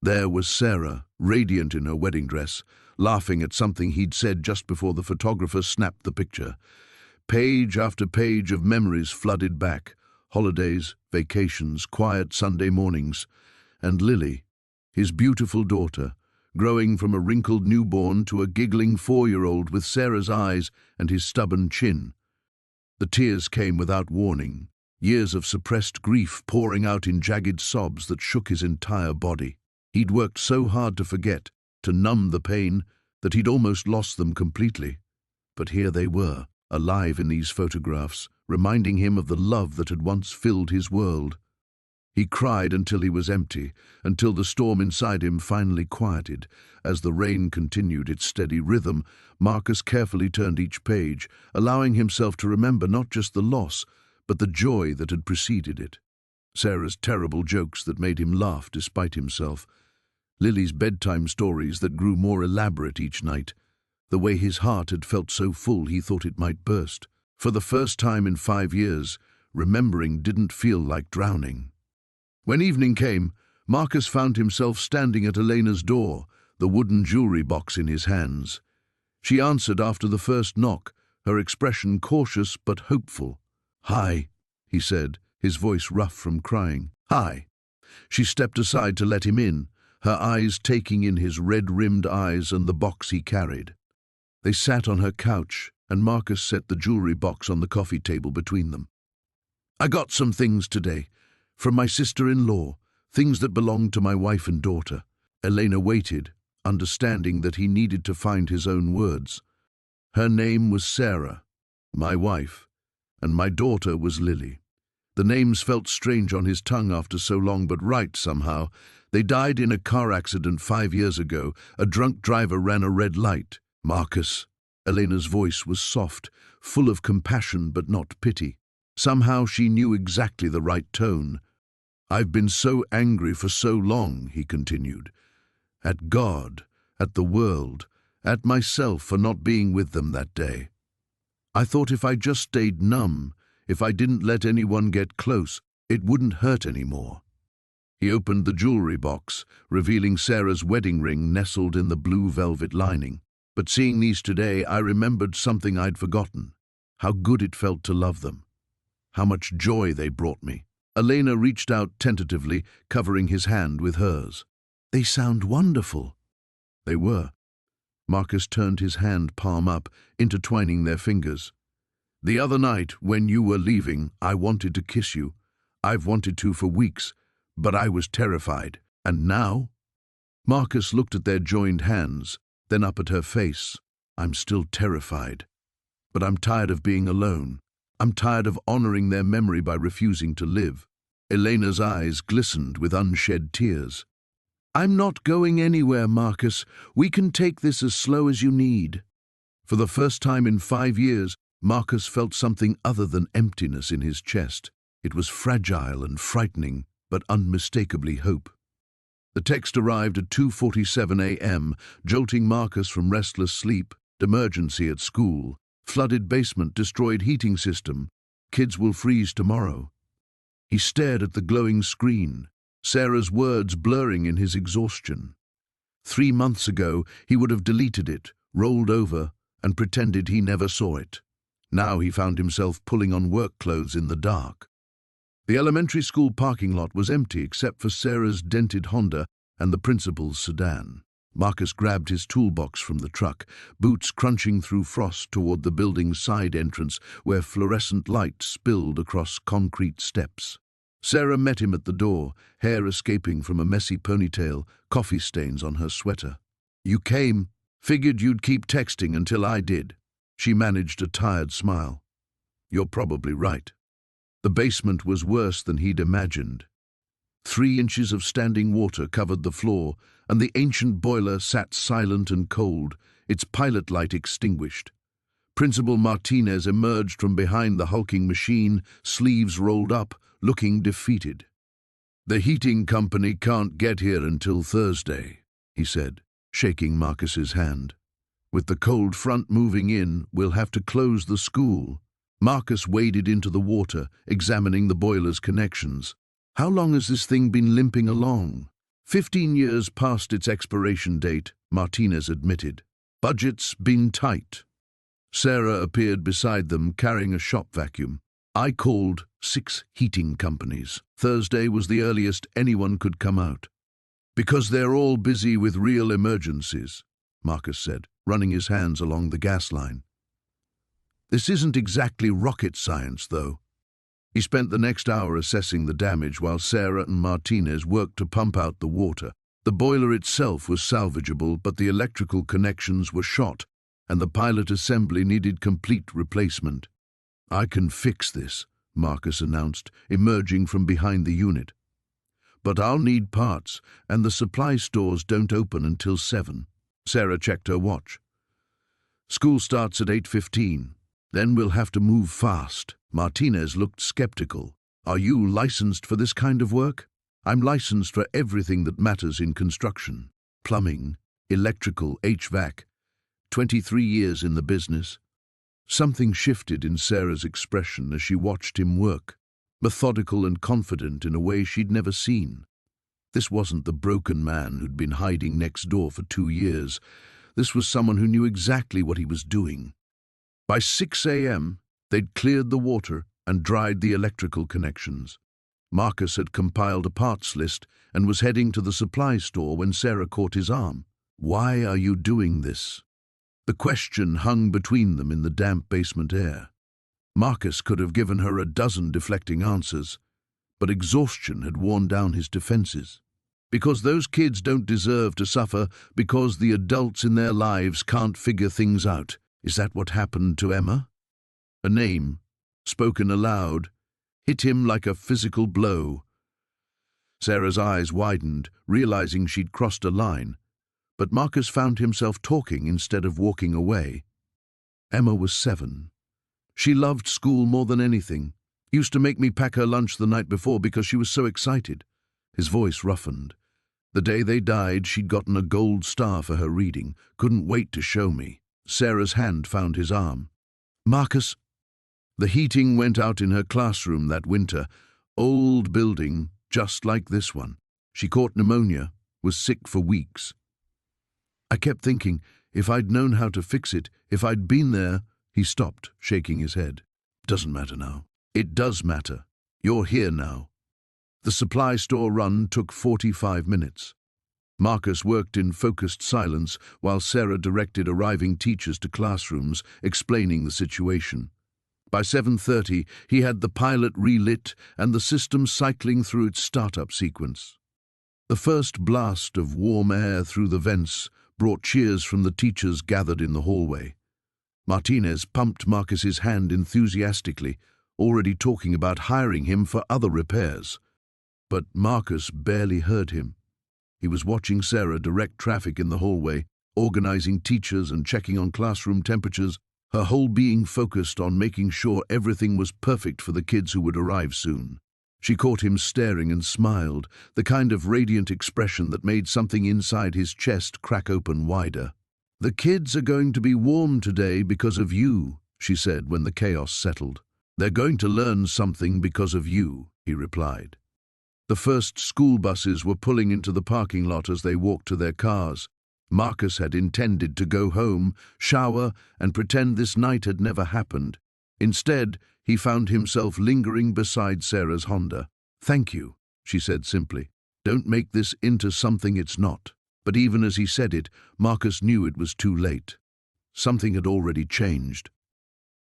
There was Sarah, radiant in her wedding dress, laughing at something he'd said just before the photographer snapped the picture. Page after page of memories flooded back, holidays, vacations, quiet Sunday mornings, and Lily, his beautiful daughter, growing from a wrinkled newborn to a giggling 4-year-old with Sarah's eyes and his stubborn chin. The tears came without warning, years of suppressed grief pouring out in jagged sobs that shook his entire body. He'd worked so hard to forget, to numb the pain, that he'd almost lost them completely. But here they were, alive in these photographs, reminding him of the love that had once filled his world. He cried until he was empty, until the storm inside him finally quieted. As the rain continued its steady rhythm, Marcus carefully turned each page, allowing himself to remember not just the loss, but the joy that had preceded it. Sarah's terrible jokes that made him laugh despite himself. Lily's bedtime stories that grew more elaborate each night. The way his heart had felt so full he thought it might burst. For the first time in 5 years, remembering didn't feel like drowning. When evening came, Marcus found himself standing at Elena's door, the wooden jewelry box in his hands. She answered after the first knock, her expression cautious but hopeful. "Hi," he said, his voice rough from crying. "Hi." She stepped aside to let him in, her eyes taking in his red-rimmed eyes and the box he carried. They sat on her couch, and Marcus set the jewelry box on the coffee table between them. "I got some things today, from my sister-in-law, things that belonged to my wife and daughter." Elena waited, understanding that he needed to find his own words. Her name was Sarah, my wife, and my daughter was Lily. The names felt strange on his tongue after so long, but right somehow. They died in a car accident 5 years ago. A drunk driver ran a red light. Marcus. Elena's voice was soft, full of compassion but not pity. Somehow she knew exactly the right tone. I've been so angry for so long, he continued. At God, at the world, at myself for not being with them that day. I thought if I just stayed numb, if I didn't let anyone get close, it wouldn't hurt anymore. He opened the jewelry box, revealing Sarah's wedding ring nestled in the blue velvet lining. But seeing these today, I remembered something I'd forgotten. How good it felt to love them. How much joy they brought me. Elena reached out tentatively, covering his hand with hers. They sound wonderful. They were. Marcus turned his hand palm up, intertwining their fingers. The other night, when you were leaving, I wanted to kiss you. I've wanted to for weeks, but I was terrified. And now? Marcus looked at their joined hands, then up at her face. I'm still terrified. But I'm tired of being alone. I'm tired of honoring their memory by refusing to live. Elena's eyes glistened with unshed tears. I'm not going anywhere, Marcus. We can take this as slow as you need. For the first time in 5 years, Marcus felt something other than emptiness in his chest. It was fragile and frightening, but unmistakably hope. The text arrived at 2:47 a.m., jolting Marcus from restless sleep. Emergency at school. Flooded basement, destroyed heating system. Kids will freeze tomorrow. He stared at the glowing screen, Sarah's words blurring in his exhaustion. 3 months ago, he would have deleted it, rolled over, and pretended he never saw it. Now he found himself pulling on work clothes in the dark. The elementary school parking lot was empty except for Sarah's dented Honda and the principal's sedan. Marcus grabbed his toolbox from the truck, boots crunching through frost toward the building's side entrance where fluorescent light spilled across concrete steps. Sarah met him at the door, hair escaping from a messy ponytail, coffee stains on her sweater. You came. Figured you'd keep texting until I did. She managed a tired smile. You're probably right. The basement was worse than he'd imagined. 3 inches of standing water covered the floor, and the ancient boiler sat silent and cold, its pilot light extinguished. Principal Martinez emerged from behind the hulking machine, sleeves rolled up, looking defeated. The heating company can't get here until Thursday, he said, shaking Marcus's hand. With the cold front moving in, we'll have to close the school. Marcus waded into the water, examining the boiler's connections. How long has this thing been limping along? 15 years past its expiration date, Martinez admitted. Budget's been tight. Sarah appeared beside them, carrying a shop vacuum. I called 6 heating companies. Thursday was the earliest anyone could come out. Because they're all busy with real emergencies, Marcus said, running his hands along the gas line. This isn't exactly rocket science, though. He spent the next hour assessing the damage while Sarah and Martinez worked to pump out the water. The boiler itself was salvageable, but the electrical connections were shot, and the pilot assembly needed complete replacement. I can fix this, Marcus announced, emerging from behind the unit. But I'll need parts, and the supply stores don't open until 7. Sarah checked her watch. School starts at 8:15. Then we'll have to move fast. Martinez looked skeptical. Are you licensed for this kind of work? I'm licensed for everything that matters in construction. Plumbing, electrical, HVAC. 23 years in the business. Something shifted in Sarah's expression as she watched him work, methodical and confident in a way she'd never seen. This wasn't the broken man who'd been hiding next door for 2 years. This was someone who knew exactly what he was doing. By 6 a.m., they'd cleared the water and dried the electrical connections. Marcus had compiled a parts list and was heading to the supply store when Sarah caught his arm. Why are you doing this? The question hung between them in the damp basement air. Marcus could have given her a dozen deflecting answers, but exhaustion had worn down his defenses. Because those kids don't deserve to suffer, because the adults in their lives can't figure things out. Is that what happened to Emma? A name, spoken aloud, hit him like a physical blow. Sarah's eyes widened, realizing she'd crossed a line, but Marcus found himself talking instead of walking away. Emma was 7. She loved school more than anything. Used to make me pack her lunch the night before because she was so excited. His voice roughened. The day they died, she'd gotten a gold star for her reading. Couldn't wait to show me. Sarah's hand found his arm. Marcus. The heating went out in her classroom that winter. Old building, just like this one. She caught pneumonia, was sick for weeks. I kept thinking, if I'd known how to fix it, if I'd been there. He stopped, shaking his head. Doesn't matter now. It does matter. You're here now. The supply store run took 45 minutes. Marcus worked in focused silence while Sarah directed arriving teachers to classrooms, explaining the situation. By 7:30, he had the pilot relit and the system cycling through its startup sequence. The first blast of warm air through the vents brought cheers from the teachers gathered in the hallway. Martinez pumped Marcus's hand enthusiastically, already talking about hiring him for other repairs. But Marcus barely heard him. He was watching Sarah direct traffic in the hallway, organizing teachers and checking on classroom temperatures, her whole being focused on making sure everything was perfect for the kids who would arrive soon. She caught him staring and smiled, the kind of radiant expression that made something inside his chest crack open wider. "The kids are going to be warm today because of you," she said when the chaos settled. "They're going to learn something because of you," he replied. The first school buses were pulling into the parking lot as they walked to their cars. Marcus had intended to go home, shower, and pretend this night had never happened. Instead, he found himself lingering beside Sarah's Honda. "Thank you," she said simply. "Don't make this into something it's not." But even as he said it, Marcus knew it was too late. Something had already changed.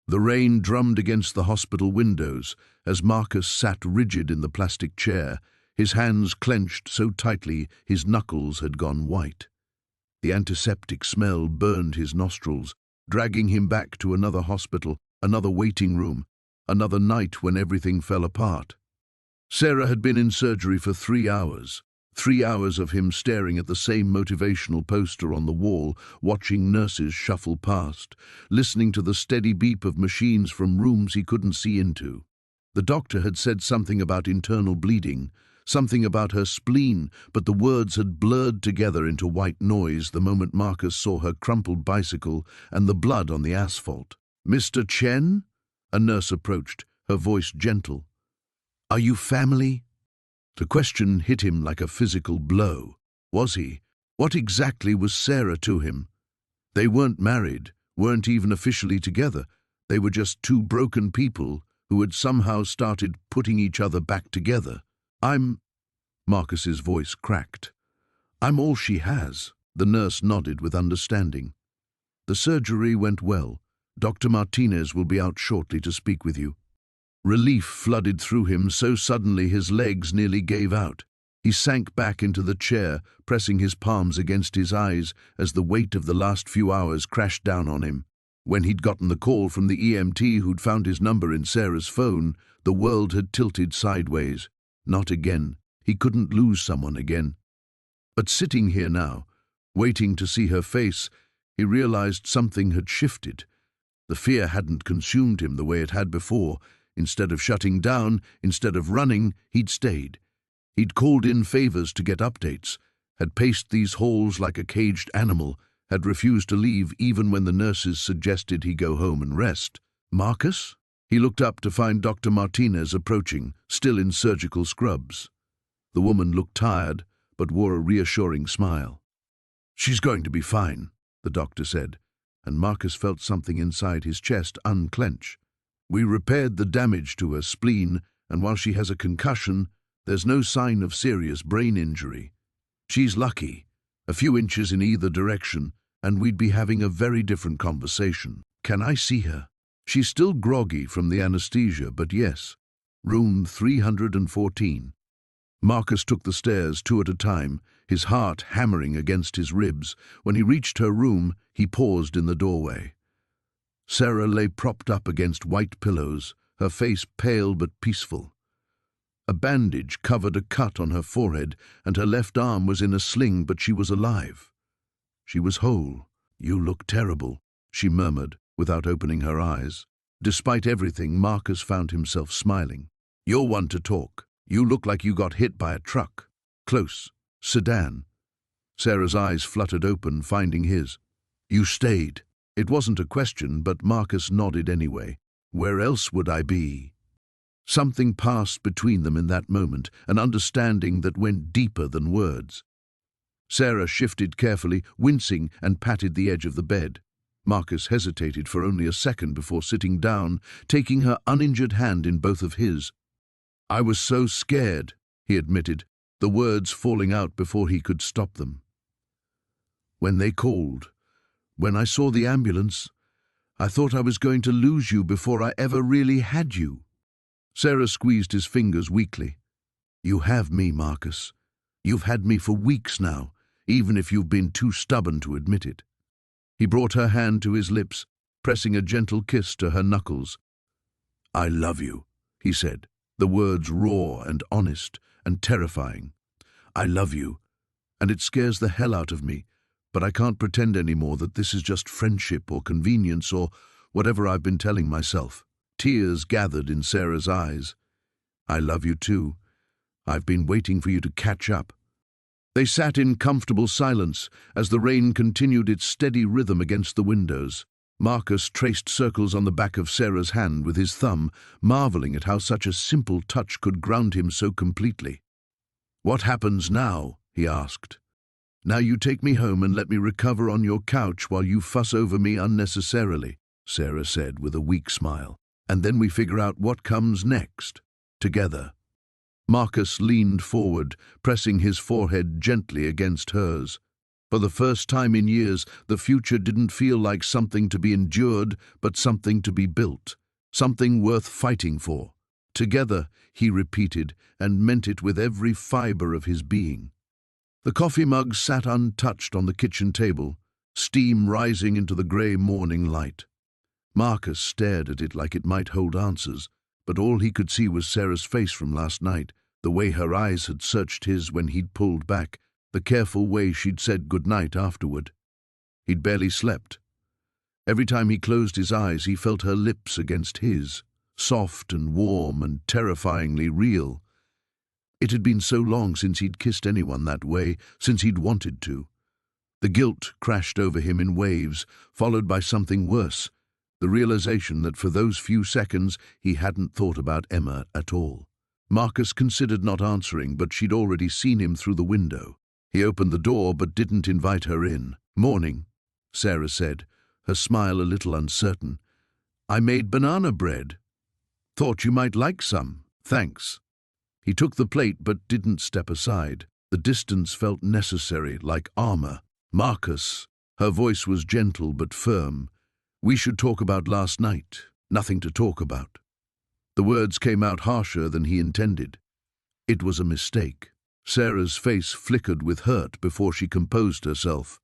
The rain drummed against the hospital windows as Marcus sat rigid in the plastic chair, his hands clenched so tightly his knuckles had gone white. The antiseptic smell burned his nostrils, dragging him back to another hospital, another waiting room, another night when everything fell apart. Sarah had been in surgery for 3 hours. 3 hours of him staring at the same motivational poster on the wall, watching nurses shuffle past, listening to the steady beep of machines from rooms he couldn't see into. The doctor had said something about internal bleeding, something about her spleen, but the words had blurred together into white noise the moment Marcus saw her crumpled bicycle and the blood on the asphalt. "Mr. Chen?" A nurse approached, her voice gentle. "Are you family?" The question hit him like a physical blow. Was he? What exactly was Sarah to him? They weren't married, weren't even officially together. They were just two broken people who had somehow started putting each other back together. Marcus's voice cracked. "I'm all she has." The nurse nodded with understanding. "The surgery went well. Dr. Martinez will be out shortly to speak with you." Relief flooded through him so suddenly his legs nearly gave out. He sank back into the chair, pressing his palms against his eyes as the weight of the last few hours crashed down on him. When he'd gotten the call from the EMT who'd found his number in Sarah's phone, the world had tilted sideways. Not again. He couldn't lose someone again. But sitting here now, waiting to see her face, he realized something had shifted. The fear hadn't consumed him the way it had before. Instead of shutting down, instead of running, he'd stayed. He'd called in favors to get updates, had paced these halls like a caged animal, had refused to leave even when the nurses suggested he go home and rest. Marcus? He looked up to find Dr. Martinez approaching, still in surgical scrubs. The woman looked tired, but wore a reassuring smile. "She's going to be fine," the doctor said, and Marcus felt something inside his chest unclench. "We repaired the damage to her spleen, and while she has a concussion, there's no sign of serious brain injury. She's lucky, a few inches in either direction, and we'd be having a very different conversation. Can I see her?" "She's still groggy from the anesthesia, but yes. Room 314. Marcus took the stairs 2 at a time, his heart hammering against his ribs. When he reached her room, he paused in the doorway. Sarah lay propped up against white pillows, her face pale but peaceful. A bandage covered a cut on her forehead, and her left arm was in a sling, but she was alive. She was whole. "You look terrible," she murmured, without opening her eyes. Despite everything, Marcus found himself smiling. "You're one to talk. You look like you got hit by a truck. Close. Sedan." Sarah's eyes fluttered open, finding his. "You stayed." It wasn't a question, but Marcus nodded anyway. "Where else would I be?" Something passed between them in that moment, an understanding that went deeper than words. Sarah shifted carefully, wincing, and patted the edge of the bed. Marcus hesitated for only a second before sitting down, taking her uninjured hand in both of his. "I was so scared," he admitted, the words falling out before he could stop them. "When they called, when I saw the ambulance, I thought I was going to lose you before I ever really had you." Sarah squeezed his fingers weakly. "You have me, Marcus. You've had me for weeks now, even if you've been too stubborn to admit it." He brought her hand to his lips, pressing a gentle kiss to her knuckles. "I love you," he said, the words raw and honest and terrifying. "I love you, and it scares the hell out of me, but I can't pretend anymore that this is just friendship or convenience or whatever I've been telling myself." Tears gathered in Sarah's eyes. "I love you too. I've been waiting for you to catch up." They sat in comfortable silence as the rain continued its steady rhythm against the windows. Marcus traced circles on the back of Sarah's hand with his thumb, marveling at how such a simple touch could ground him so completely. "What happens now?" he asked. "Now you take me home and let me recover on your couch while you fuss over me unnecessarily," Sarah said with a weak smile. "And then we figure out what comes next, together." Marcus leaned forward, pressing his forehead gently against hers. For the first time in years, the future didn't feel like something to be endured, but something to be built, something worth fighting for. "Together," he repeated, and meant it with every fiber of his being. The coffee mug sat untouched on the kitchen table, steam rising into the grey morning light. Marcus stared at it like it might hold answers, but all he could see was Sarah's face from last night, the way her eyes had searched his when he'd pulled back, the careful way she'd said goodnight afterward. He'd barely slept. Every time he closed his eyes, he felt her lips against his, soft and warm and terrifyingly real. It had been so long since he'd kissed anyone that way, since he'd wanted to. The guilt crashed over him in waves, followed by something worse, the realization that for those few seconds he hadn't thought about Emma at all. Marcus considered not answering, but she'd already seen him through the window. He opened the door but didn't invite her in. "Morning," Sarah said, her smile a little uncertain. "I made banana bread. Thought you might like some. Thanks." He took the plate but didn't step aside. The distance felt necessary, like armor. "Marcus," her voice was gentle but firm, "we should talk about last night. Nothing to talk about." The words came out harsher than he intended. It was a mistake. Sarah's face flickered with hurt before she composed herself.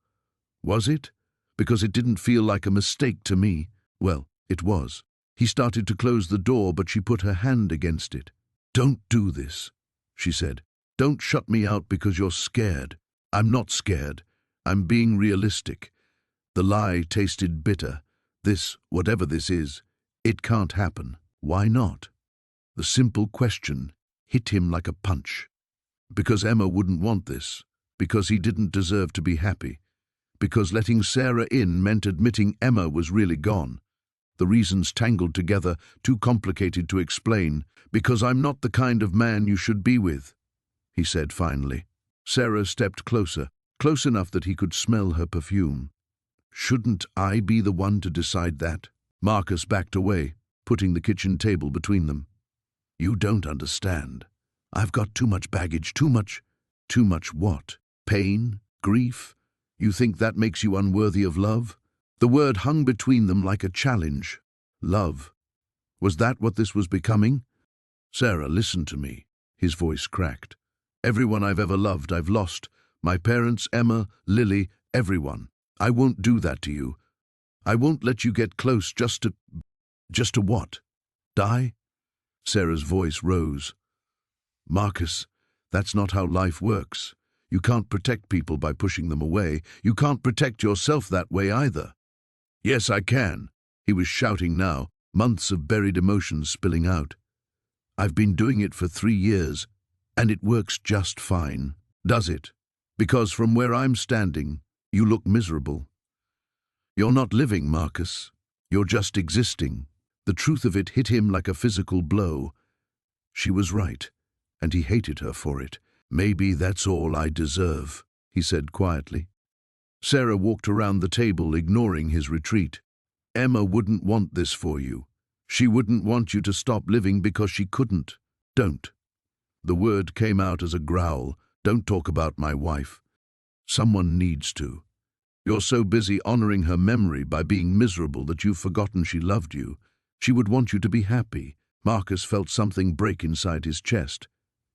"Was it? Because it didn't feel like a mistake to me." Well, it was. He started to close the door, but she put her hand against it. "Don't do this," she said. "Don't shut me out because you're scared. I'm not scared. I'm being realistic." The lie tasted bitter. This, whatever this is, it can't happen. Why not? The simple question hit him like a punch. Because Emma wouldn't want this. Because he didn't deserve to be happy. Because letting Sarah in meant admitting Emma was really gone. The reasons tangled together, too complicated to explain. "Because I'm not the kind of man you should be with," he said finally. Sarah stepped closer, close enough that he could smell her perfume. "Shouldn't I be the one to decide that?" Marcus backed away, putting the kitchen table between them. "You don't understand. I've got too much baggage, too much..." "Too much what? Pain? Grief? You think that makes you unworthy of love?" The word hung between them like a challenge. Love. Was that what this was becoming? "Sarah, listen to me." His voice cracked. "Everyone I've ever loved, I've lost. My parents, Emma, Lily, everyone. I won't do that to you. I won't let you get close just to what? Die? Sarah's voice rose. Marcus, that's not how life works. You can't protect people by pushing them away. You can't protect yourself that way either. Yes, I can. He was shouting now, months of buried emotions spilling out. I've been doing it for 3 years, and it works just fine. Does it? Because from where I'm standing, you look miserable. You're not living, Marcus. You're just existing. The truth of it hit him like a physical blow. She was right, and he hated her for it. Maybe that's all I deserve, he said quietly. Sarah walked around the table, ignoring his retreat. Emma wouldn't want this for you. She wouldn't want you to stop living because she couldn't. Don't. The word came out as a growl. Don't talk about my wife. Someone needs to. You're so busy honoring her memory by being miserable that you've forgotten she loved you. She would want you to be happy. Marcus felt something break inside his chest.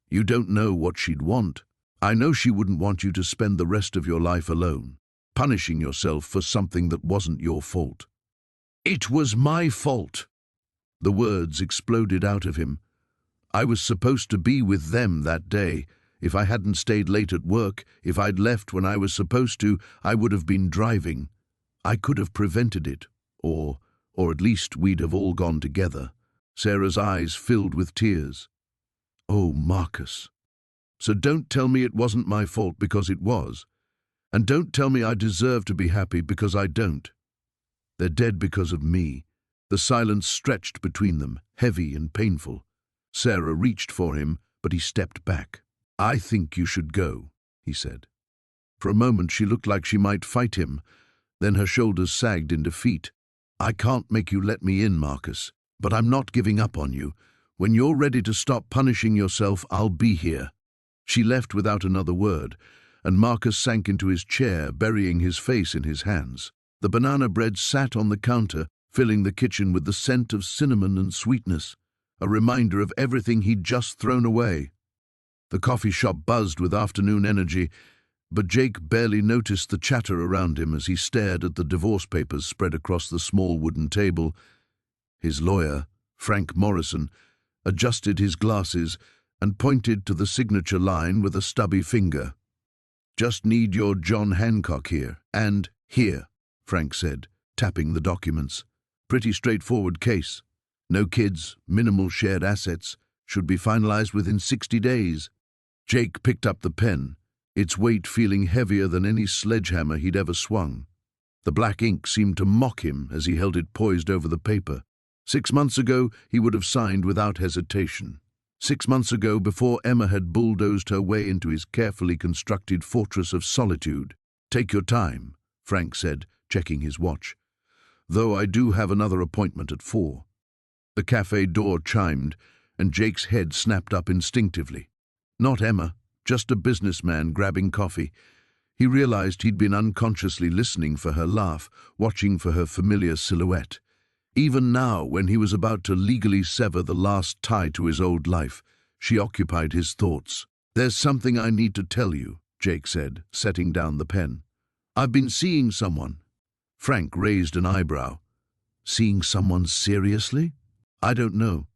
You don't know what she'd want. I know she wouldn't want you to spend the rest of your life alone, punishing yourself for something that wasn't your fault. It was my fault. The words exploded out of him. I was supposed to be with them that day. If I hadn't stayed late at work, if I'd left when I was supposed to, I would have been driving. I could have prevented it, or at least we'd have all gone together. Sarah's eyes filled with tears. Oh, Marcus. So don't tell me it wasn't my fault, because it was. And don't tell me I deserve to be happy, because I don't. They're dead because of me. The silence stretched between them, heavy and painful. Sarah reached for him, but he stepped back. I think you should go, he said. For a moment she looked like she might fight him. Then her shoulders sagged in defeat. I can't make you let me in, Marcus, but I'm not giving up on you. When you're ready to stop punishing yourself, I'll be here. She left without another word, and Marcus sank into his chair, burying his face in his hands. The banana bread sat on the counter, filling the kitchen with the scent of cinnamon and sweetness, a reminder of everything he'd just thrown away. The coffee shop buzzed with afternoon energy, but Jake barely noticed the chatter around him as he stared at the divorce papers spread across the small wooden table. His lawyer, Frank Morrison, adjusted his glasses and pointed to the signature line with a stubby finger. Just need your John Hancock here, and here, Frank said, tapping the documents. Pretty straightforward case. No kids, minimal shared assets, should be finalized within 60 days. Jake picked up the pen, its weight feeling heavier than any sledgehammer he'd ever swung. The black ink seemed to mock him as he held it poised over the paper. 6 months ago, he would have signed without hesitation. 6 months ago, before Emma had bulldozed her way into his carefully constructed fortress of solitude. Take your time, Frank said, checking his watch. Though I do have another appointment at 4. The cafe door chimed, and Jake's head snapped up instinctively. Not Emma, just a businessman grabbing coffee. He realized he'd been unconsciously listening for her laugh, watching for her familiar silhouette. Even now, when he was about to legally sever the last tie to his old life, she occupied his thoughts. There's something I need to tell you, Jake said, setting down the pen. I've been seeing someone. Frank raised an eyebrow. Seeing someone seriously? I don't know.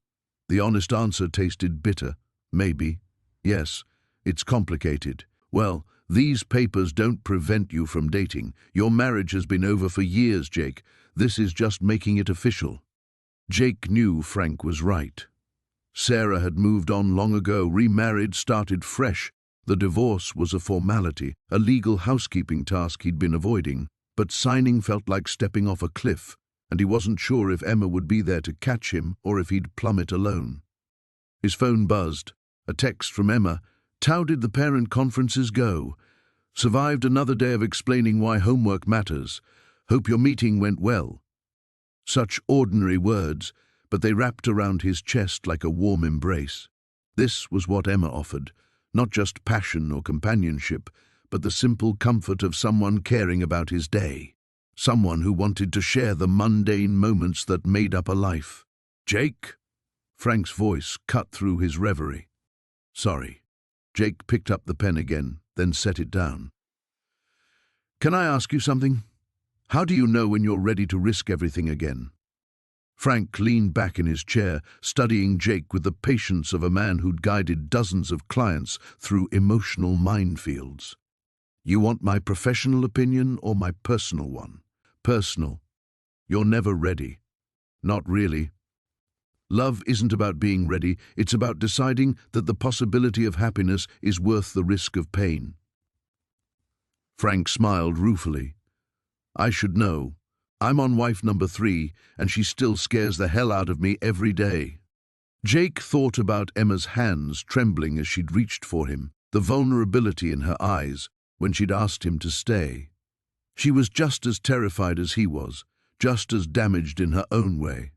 The honest answer tasted bitter. Maybe. Yes, it's complicated. Well, these papers don't prevent you from dating. Your marriage has been over for years, Jake. This is just making it official. Jake knew Frank was right. Sarah had moved on long ago, remarried, started fresh. The divorce was a formality, a legal housekeeping task he'd been avoiding. But signing felt like stepping off a cliff, and he wasn't sure if Emma would be there to catch him or if he'd plummet alone. His phone buzzed. A text from Emma. How did the parent conferences go? Survived another day of explaining why homework matters. Hope your meeting went well. Such ordinary words, but they wrapped around his chest like a warm embrace. This was what Emma offered, not just passion or companionship, but the simple comfort of someone caring about his day. Someone who wanted to share the mundane moments that made up a life. Jake? Frank's voice cut through his reverie. Sorry. Jake picked up the pen again, then set it down. Can I ask you something? How do you know when you're ready to risk everything again? Frank leaned back in his chair, studying Jake with the patience of a man who'd guided dozens of clients through emotional minefields. You want my professional opinion or my personal one? Personal. You're never ready. Not really. Love isn't about being ready, it's about deciding that the possibility of happiness is worth the risk of pain. Frank smiled ruefully. I should know. I'm on wife number 3, and she still scares the hell out of me every day. Jake thought about Emma's hands trembling as she'd reached for him, the vulnerability in her eyes when she'd asked him to stay. She was just as terrified as he was, just as damaged in her own way.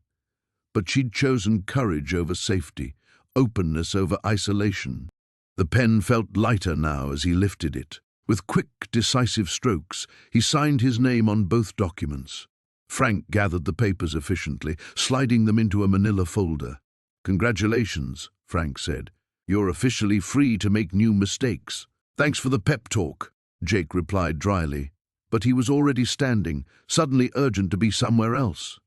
But she'd chosen courage over safety, openness over isolation. The pen felt lighter now as he lifted it. With quick, decisive strokes, he signed his name on both documents. Frank gathered the papers efficiently, sliding them into a manila folder. Congratulations, Frank said. You're officially free to make new mistakes. Thanks for the pep talk, Jake replied dryly. But he was already standing, suddenly urgent to be somewhere else.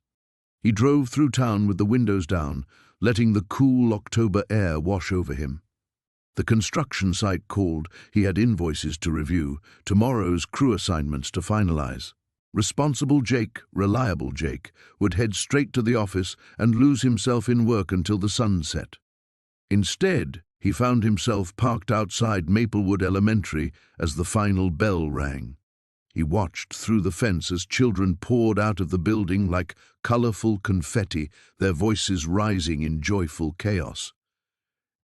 He drove through town with the windows down, letting the cool October air wash over him. The construction site called, he had invoices to review, tomorrow's crew assignments to finalize. Responsible Jake, reliable Jake, would head straight to the office and lose himself in work until the sun set. Instead, he found himself parked outside Maplewood Elementary as the final bell rang. He watched through the fence as children poured out of the building like colorful confetti, their voices rising in joyful chaos.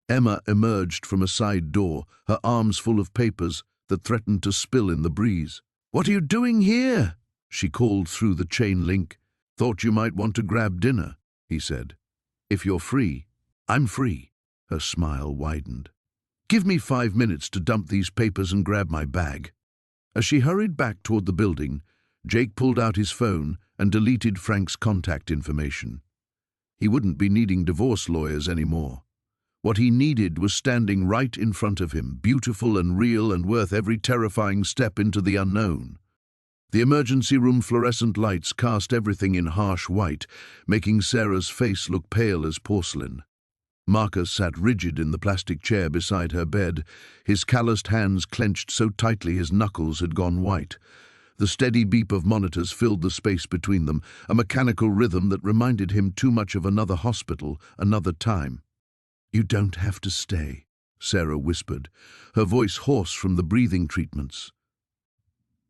Emma emerged from a side door, her arms full of papers that threatened to spill in the breeze. "What are you doing here?" she called through the chain link. "Thought you might want to grab dinner," he said. "If you're free." "I'm free." Her smile widened. "Give me 5 minutes to dump these papers and grab my bag." As she hurried back toward the building, Jake pulled out his phone and deleted Frank's contact information. He wouldn't be needing divorce lawyers anymore. What he needed was standing right in front of him, beautiful and real and worth every terrifying step into the unknown. The emergency room fluorescent lights cast everything in harsh white, making Sarah's face look pale as porcelain. Marcus sat rigid in the plastic chair beside her bed, his calloused hands clenched so tightly his knuckles had gone white. The steady beep of monitors filled the space between them, a mechanical rhythm that reminded him too much of another hospital, another time. "You don't have to stay," Sarah whispered, her voice hoarse from the breathing treatments.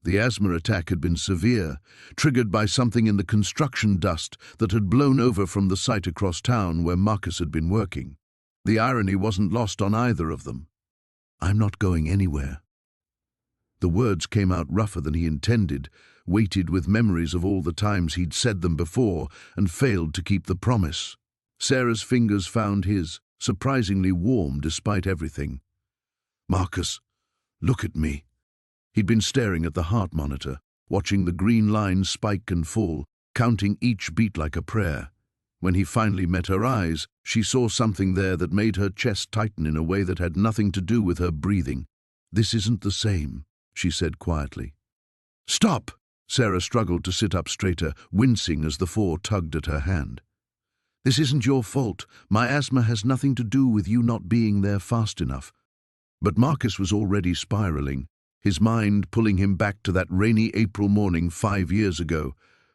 The asthma attack had been severe, triggered by something in the construction dust that had blown over from the site across town where Marcus had been working. The irony wasn't lost on either of them. "I'm not going anywhere." The words came out rougher than he intended, weighted with memories of all the times he'd said them before and failed to keep the promise. Sarah's fingers found his, surprisingly warm despite everything. "Marcus, look at me." He'd been staring at the heart monitor, watching the green lines spike and fall, counting each beat like a prayer. When he finally met her eyes, she saw something there that made her chest tighten in a way that had nothing to do with her breathing. "This isn't the same," she said quietly. "Stop!" Sarah struggled to sit up straighter, wincing as the four tugged at her hand. "This isn't your fault. My asthma has nothing to do with you not being there fast enough." But Marcus was already spiraling, his mind pulling him back to that rainy April morning 5 years ago,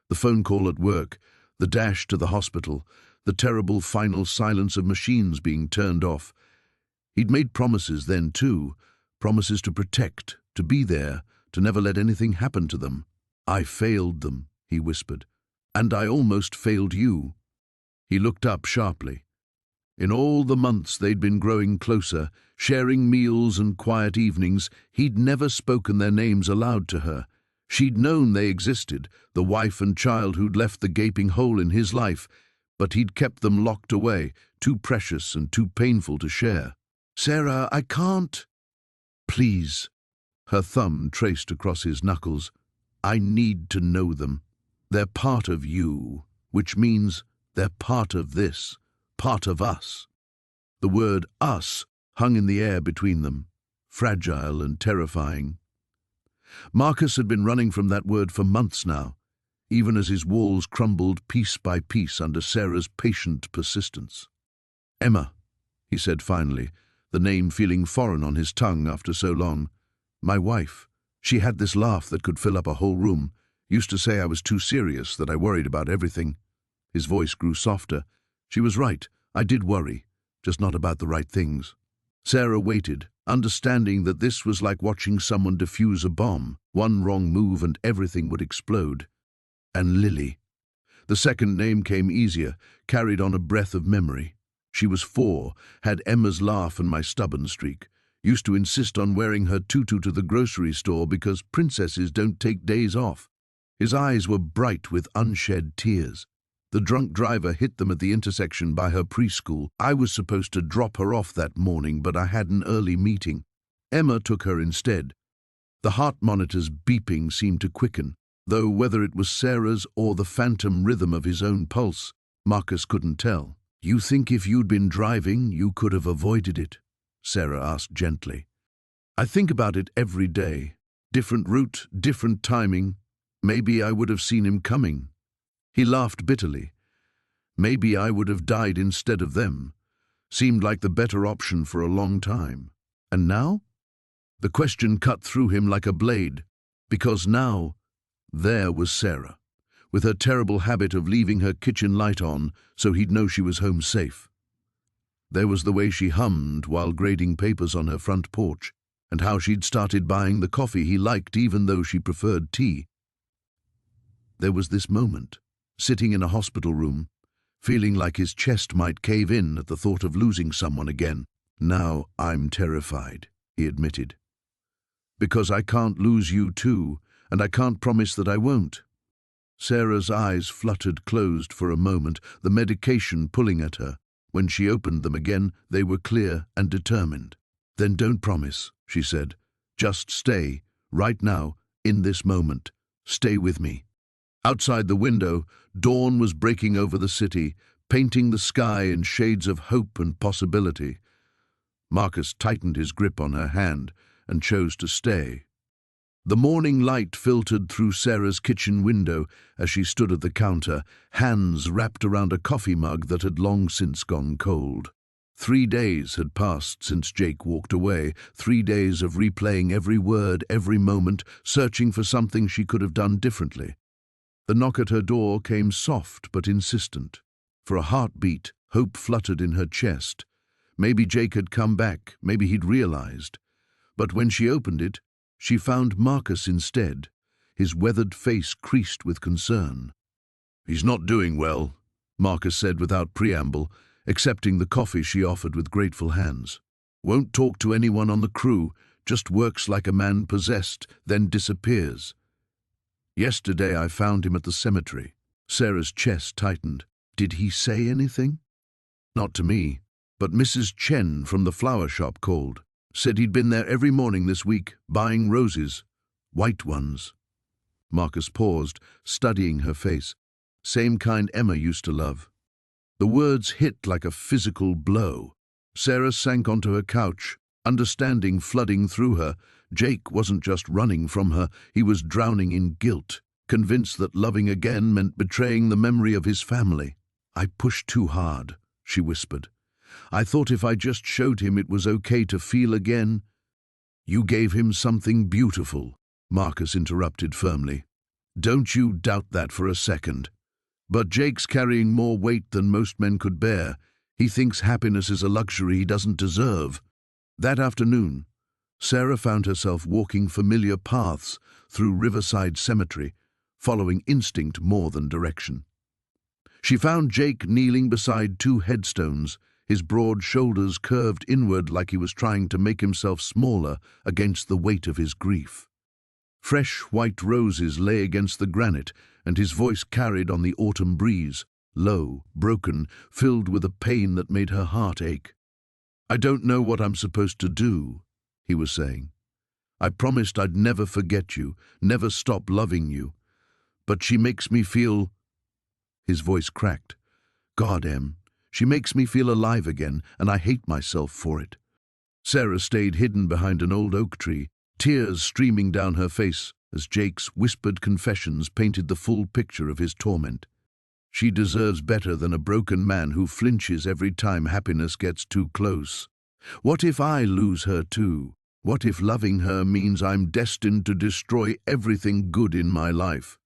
the phone call at work, the dash to the hospital, the terrible final silence of machines being turned off. He'd made promises then too, promises to protect, to be there, to never let anything happen to them. "I failed them," he whispered, "and I almost failed you." He looked up sharply. In all the months they'd been growing closer, sharing meals and quiet evenings, he'd never spoken their names aloud to her. She'd known they existed, the wife and child who'd left the gaping hole in his life, but he'd kept them locked away, too precious and too painful to share. "Sarah, I can't." "Please." Her thumb traced across his knuckles. "I need to know them. They're part of you, which means they're part of this. Part of us." The word us hung in the air between them, fragile and terrifying. Marcus had been running from that word for months now. even as his walls crumbled piece by piece under Sarah's patient persistence. "Emma," he said finally, the name feeling foreign on his tongue after so long. "My wife. She had this laugh that could fill up a whole room. Used to say I was too serious, that I worried about everything." His voice grew softer. "She was right. I did worry, just not about the right things." Sarah waited, understanding that this was like watching someone defuse a bomb. One wrong move and everything would explode. And Lily. The second name came easier, carried on a breath of memory. She was 4, had Emma's laugh and my stubborn streak. Used to insist on wearing her tutu to the grocery store because princesses don't take days off. His eyes were bright with unshed tears. The drunk driver hit them at the intersection by her preschool. I was supposed to drop her off that morning, but I had an early meeting. Emma took her instead. The heart monitor's beeping seemed to quicken, though whether it was Sarah's or the phantom rhythm of his own pulse, Marcus couldn't tell. "You think if you'd been driving, you could have avoided it?" Sarah asked gently. "I think about it every day. Different route, different timing. Maybe I would have seen him coming." He laughed bitterly. "Maybe I would have died instead of them. Seemed like the better option for a long time. And now?" The question cut through him like a blade, because now, there was Sarah, with her terrible habit of leaving her kitchen light on so he'd know she was home safe. There was the way she hummed while grading papers on her front porch, and how she'd started buying the coffee he liked even though she preferred tea. There was this moment, sitting in a hospital room, feeling like his chest might cave in at the thought of losing someone again. "Now I'm terrified," he admitted. "Because I can't lose you too, and I can't promise that I won't." Sarah's eyes fluttered closed for a moment, the medication pulling at her. When she opened them again, they were clear and determined. "Then don't promise," she said. "Just stay, right now, in this moment. Stay with me." Outside the window, dawn was breaking over the city, painting the sky in shades of hope and possibility. Marcus tightened his grip on her hand and chose to stay. The morning light filtered through Sarah's kitchen window as she stood at the counter, hands wrapped around a coffee mug that had long since gone cold. 3 days had passed since Jake walked away, 3 days of replaying every word, every moment, searching for something she could have done differently. The knock at her door came soft but insistent. For a heartbeat, hope fluttered in her chest. Maybe Jake had come back, maybe he'd realized. But when she opened it, she found Marcus instead, his weathered face creased with concern. "He's not doing well," Marcus said without preamble, accepting the coffee she offered with grateful hands. "Won't talk to anyone on the crew, just works like a man possessed, then disappears. Yesterday I found him at the cemetery." Sarah's chest tightened. "Did he say anything?" "Not to me, but Mrs. Chen from the flower shop called. Said he'd been there every morning this week, buying roses. White ones." Marcus paused, studying her face. Same kind Emma used to love. The words hit like a physical blow. Sarah sank onto her couch, understanding flooding through her. Jake wasn't just running from her, he was drowning in guilt, convinced that loving again meant betraying the memory of his family. "I pushed too hard," she whispered. "I thought if I just showed him it was okay to feel again." "You gave him something beautiful," Marcus interrupted firmly. "Don't you doubt that for a second. But Jake's carrying more weight than most men could bear. He thinks happiness is a luxury he doesn't deserve." That afternoon, Sarah found herself walking familiar paths through Riverside Cemetery, following instinct more than direction. She found Jake kneeling beside 2 headstones, his broad shoulders curved inward like he was trying to make himself smaller against the weight of his grief. Fresh white roses lay against the granite, and his voice carried on the autumn breeze, low, broken, filled with a pain that made her heart ache. "I don't know what I'm supposed to do," he was saying. "I promised I'd never forget you, never stop loving you. But she makes me feel—" His voice cracked. "God, Em, she makes me feel alive again, and I hate myself for it." Sarah stayed hidden behind an old oak tree, tears streaming down her face. as Jake's whispered confessions painted the full picture of his torment. She deserves better than a broken man who flinches every time happiness gets too close. What if I lose her too? What if loving her means I'm destined to destroy everything good in my life?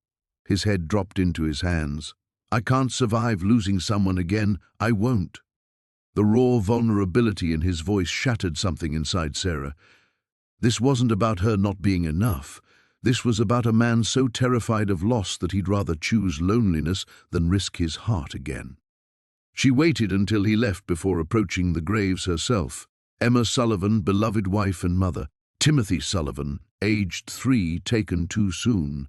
His head dropped into his hands. I can't survive losing someone again. I won't. The raw vulnerability in his voice shattered something inside Sarah. This wasn't about her not being enough. This was about a man so terrified of loss that he'd rather choose loneliness than risk his heart again. She waited until he left before approaching the graves herself. Emma Sullivan, beloved wife and mother. Timothy Sullivan, aged 3, taken too soon.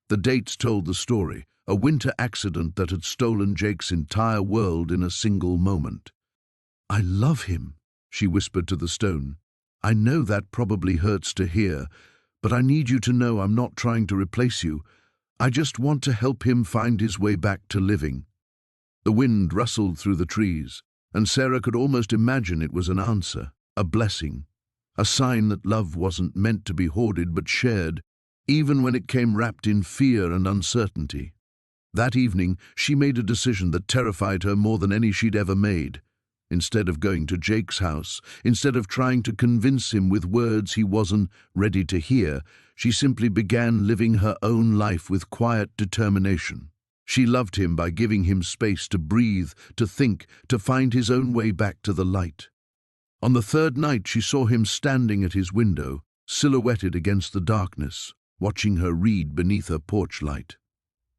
The dates told the story, a winter accident that had stolen Jake's entire world in a single moment. I love him, she whispered to the stone. I know that probably hurts to hear, but I need you to know I'm not trying to replace you. I just want to help him find his way back to living. The wind rustled through the trees, and Sarah could almost imagine it was an answer, a blessing, a sign that love wasn't meant to be hoarded but shared, even when it came wrapped in fear and uncertainty. That evening, she made a decision that terrified her more than any she'd ever made. Instead of going to Jake's house, instead of trying to convince him with words he wasn't ready to hear, she simply began living her own life with quiet determination. She loved him by giving him space to breathe, to think, to find his own way back to the light. On the third night, she saw him standing at his window, silhouetted against the darkness, watching her read beneath her porch light.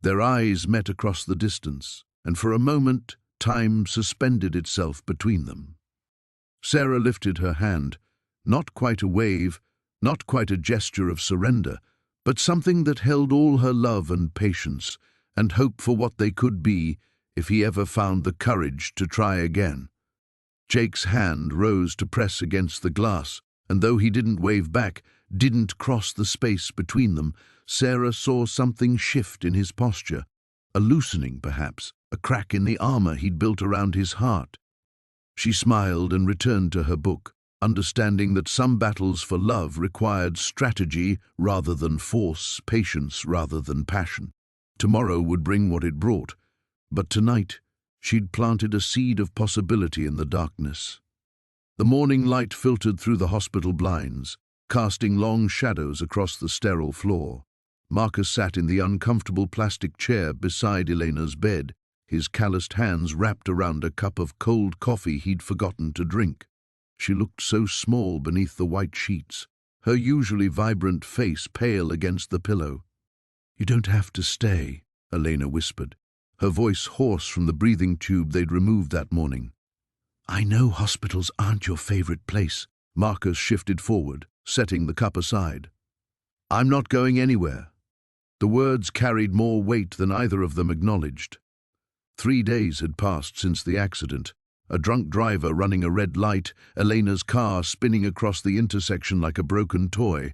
Their eyes met across the distance, and for a moment, time suspended itself between them. Sarah lifted her hand, not quite a wave, not quite a gesture of surrender, but something that held all her love and patience, and hope for what they could be if he ever found the courage to try again. Jake's hand rose to press against the glass, and though he didn't wave back, didn't cross the space between them, Sarah saw something shift in his posture, a loosening perhaps, a crack in the armor he'd built around his heart. She smiled and returned to her book, understanding that some battles for love required strategy rather than force, patience rather than passion. Tomorrow would bring what it brought, but tonight she'd planted a seed of possibility in the darkness. The morning light filtered through the hospital blinds, casting long shadows across the sterile floor. Marcus sat in the uncomfortable plastic chair beside Elena's bed, his calloused hands wrapped around a cup of cold coffee he'd forgotten to drink. She looked so small beneath the white sheets, her usually vibrant face pale against the pillow. "You don't have to stay," Elena whispered, her voice hoarse from the breathing tube they'd removed that morning. "I know hospitals aren't your favorite place." Marcus shifted forward, setting the cup aside. "I'm not going anywhere." The words carried more weight than either of them acknowledged. 3 days had passed since the accident, a drunk driver running a red light, Elena's car spinning across the intersection like a broken toy.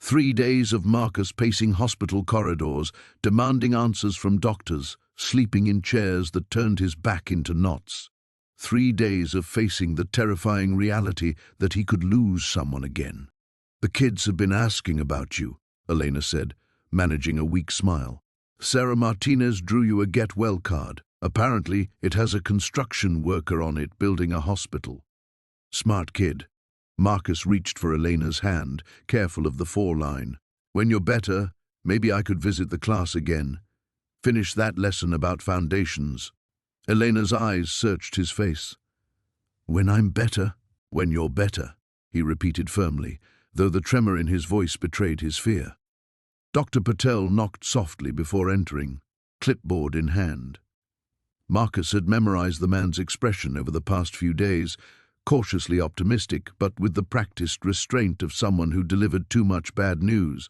3 days of Marcus pacing hospital corridors, demanding answers from doctors, sleeping in chairs that turned his back into knots. 3 days of facing the terrifying reality that he could lose someone again. "The kids have been asking about you," Elena said, managing a weak smile. "Sarah Martinez drew you a get-well card. Apparently, it has a construction worker on it building a hospital." "Smart kid." Marcus reached for Elena's hand, careful of the foreline. "When you're better, maybe I could visit the class again. Finish that lesson about foundations." Elena's eyes searched his face. "When I'm better, when you're better," he repeated firmly, though the tremor in his voice betrayed his fear. Dr. Patel knocked softly before entering, clipboard in hand. Marcus had memorized the man's expression over the past few days, cautiously optimistic, but with the practiced restraint of someone who delivered too much bad news.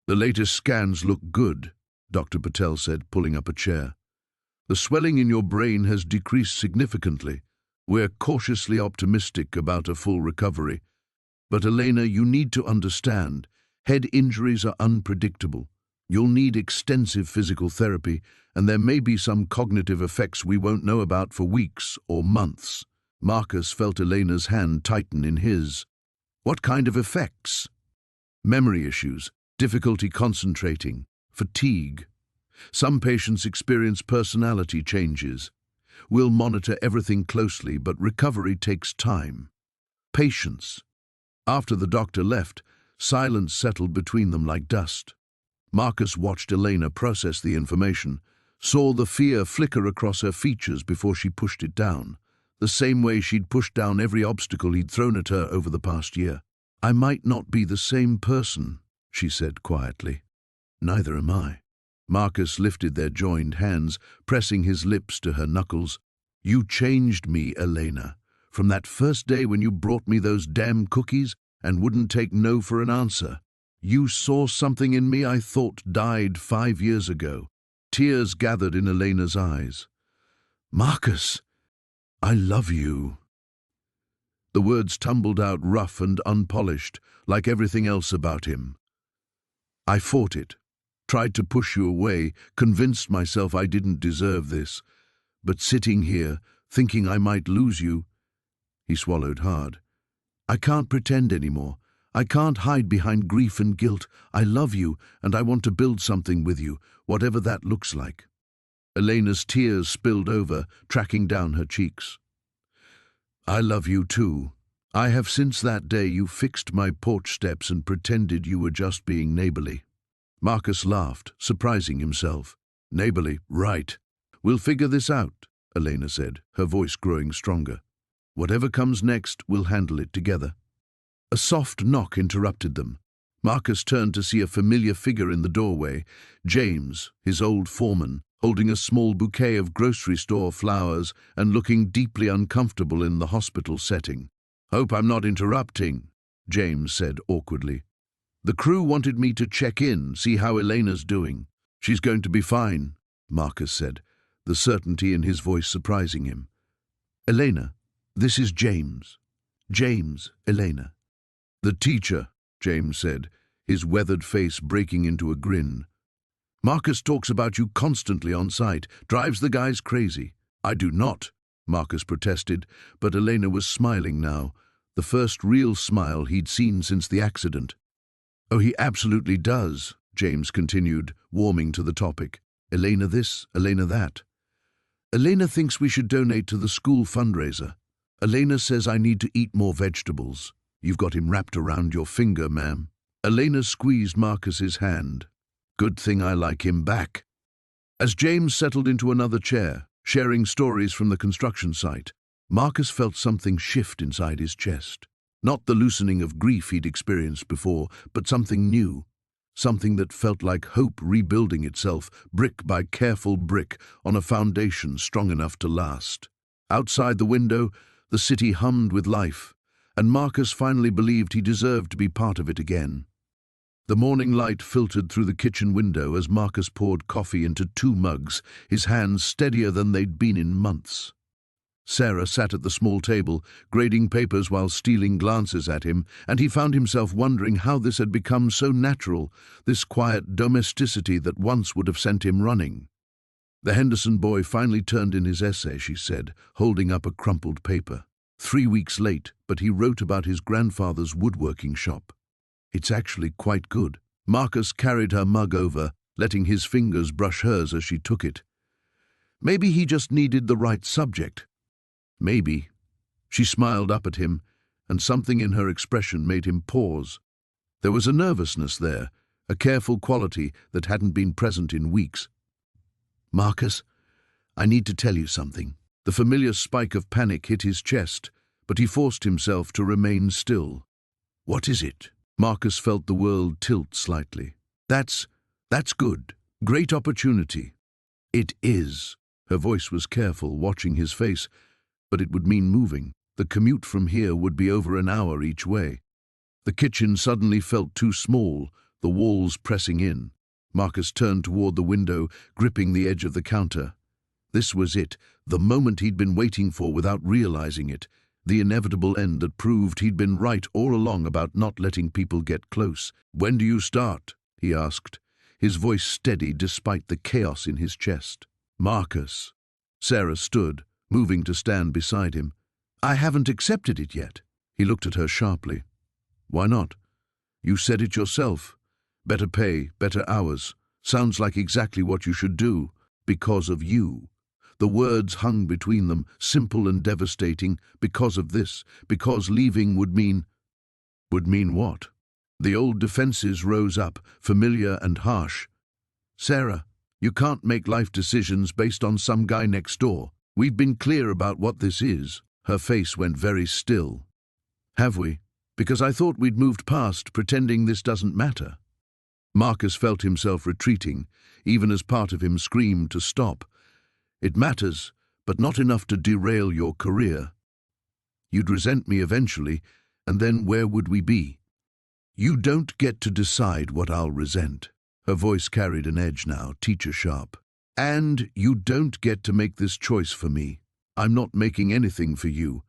"The latest scans look good," Dr. Patel said, pulling up a chair. "The swelling in your brain has decreased significantly. We're cautiously optimistic about a full recovery. But Elena, you need to understand, head injuries are unpredictable. You'll need extensive physical therapy, and there may be some cognitive effects we won't know about for weeks or months." Marcus felt Elena's hand tighten in his. "What kind of effects?" "Memory issues, difficulty concentrating, fatigue. Some patients experience personality changes. We'll monitor everything closely, but recovery takes time. Patience. After the doctor left, silence settled between them like dust. Marcus watched Elena process the information, saw the fear flicker across her features before she pushed it down, the same way she'd pushed down every obstacle he'd thrown at her over the past year. "I might not be the same person," she said quietly. "Neither am I." Marcus lifted their joined hands, pressing his lips to her knuckles. "You changed me, Elena. From that first day when you brought me those damn cookies and wouldn't take no for an answer. You saw something in me I thought died 5 years ago." Tears gathered in Elena's eyes. "Marcus, I love you." The words tumbled out rough and unpolished, like everything else about him. "I fought it, tried to push you away, convinced myself I didn't deserve this. But sitting here, thinking I might lose you—" He swallowed hard. "I can't pretend anymore. I can't hide behind grief and guilt. I love you, and I want to build something with you, whatever that looks like." Elena's tears spilled over, tracking down her cheeks. "I love you too. I have since that day you fixed my porch steps and pretended you were just being neighborly." Marcus laughed, surprising himself. "Neighborly, right. We'll figure this out," Elena said, her voice growing stronger. "Whatever comes next, we'll handle it together." A soft knock interrupted them. Marcus turned to see a familiar figure in the doorway, James, his old foreman, holding a small bouquet of grocery store flowers and looking deeply uncomfortable in the hospital setting. "Hope I'm not interrupting," James said awkwardly. "The crew wanted me to check in, see how Elena's doing." "She's going to be fine," Marcus said, the certainty in his voice surprising him. "Elena, this is James. James, Elena." "The teacher," James said, his weathered face breaking into a grin. "Marcus talks about you constantly on site, drives the guys crazy." "I do not," Marcus protested, but Elena was smiling now, the first real smile he'd seen since the accident. "Oh, he absolutely does," James continued, warming to the topic. "Elena this, Elena that. Elena thinks we should donate to the school fundraiser. Elena says I need to eat more vegetables. You've got him wrapped around your finger, ma'am." Elena squeezed Marcus's hand. "Good thing I like him back." As James settled into another chair, sharing stories from the construction site, Marcus felt something shift inside his chest. Not the loosening of grief he'd experienced before, but something new. Something that felt like hope rebuilding itself, brick by careful brick, on a foundation strong enough to last. Outside the window, the city hummed with life, and Marcus finally believed he deserved to be part of it again. The morning light filtered through the kitchen window as Marcus poured coffee into 2 mugs, his hands steadier than they'd been in months. Sarah sat at the small table, grading papers while stealing glances at him, and he found himself wondering how this had become so natural, this quiet domesticity that once would have sent him running. "The Henderson boy finally turned in his essay," she said, holding up a crumpled paper. 3 weeks late, but he wrote about his grandfather's woodworking shop. It's actually quite good." Marcus carried her mug over, letting his fingers brush hers as she took it. Maybe he just needed the right subject. Maybe. She smiled up at him, and something in her expression made him pause. There was a nervousness there, a careful quality that hadn't been present in weeks. "Marcus, I need to tell you something." The familiar spike of panic hit his chest, but he forced himself to remain still. "What is it?" Marcus felt the world tilt slightly. That's good. Great opportunity." "It is." Her voice was careful, watching his face, but it would mean moving. The commute from here would be over an hour each way. The kitchen suddenly felt too small, the walls pressing in. Marcus turned toward the window, gripping the edge of the counter. This was it, the moment he'd been waiting for without realizing it, the inevitable end that proved he'd been right all along about not letting people get close. "When do you start?" he asked, his voice steady despite the chaos in his chest. "Marcus." Sarah stood, moving to stand beside him. "I haven't accepted it yet." He looked at her sharply. "Why not? You said it yourself. Better pay, better hours. Sounds like exactly what you should do. Because of you. The words hung between them, simple and devastating. Because of this. Because leaving would mean... Would mean what? The old defenses rose up, familiar and harsh. Sarah, you can't make life decisions based on some guy next door. We've been clear about what this is. Her face went very still. Have we? Because I thought we'd moved past, pretending this doesn't matter. Marcus felt himself retreating, even as part of him screamed to stop. It matters, but not enough to derail your career. You'd resent me eventually, and then where would we be? You don't get to decide what I'll resent. Her voice carried an edge now, teacher sharp. And you don't get to make this choice for me. I'm not making anything for you.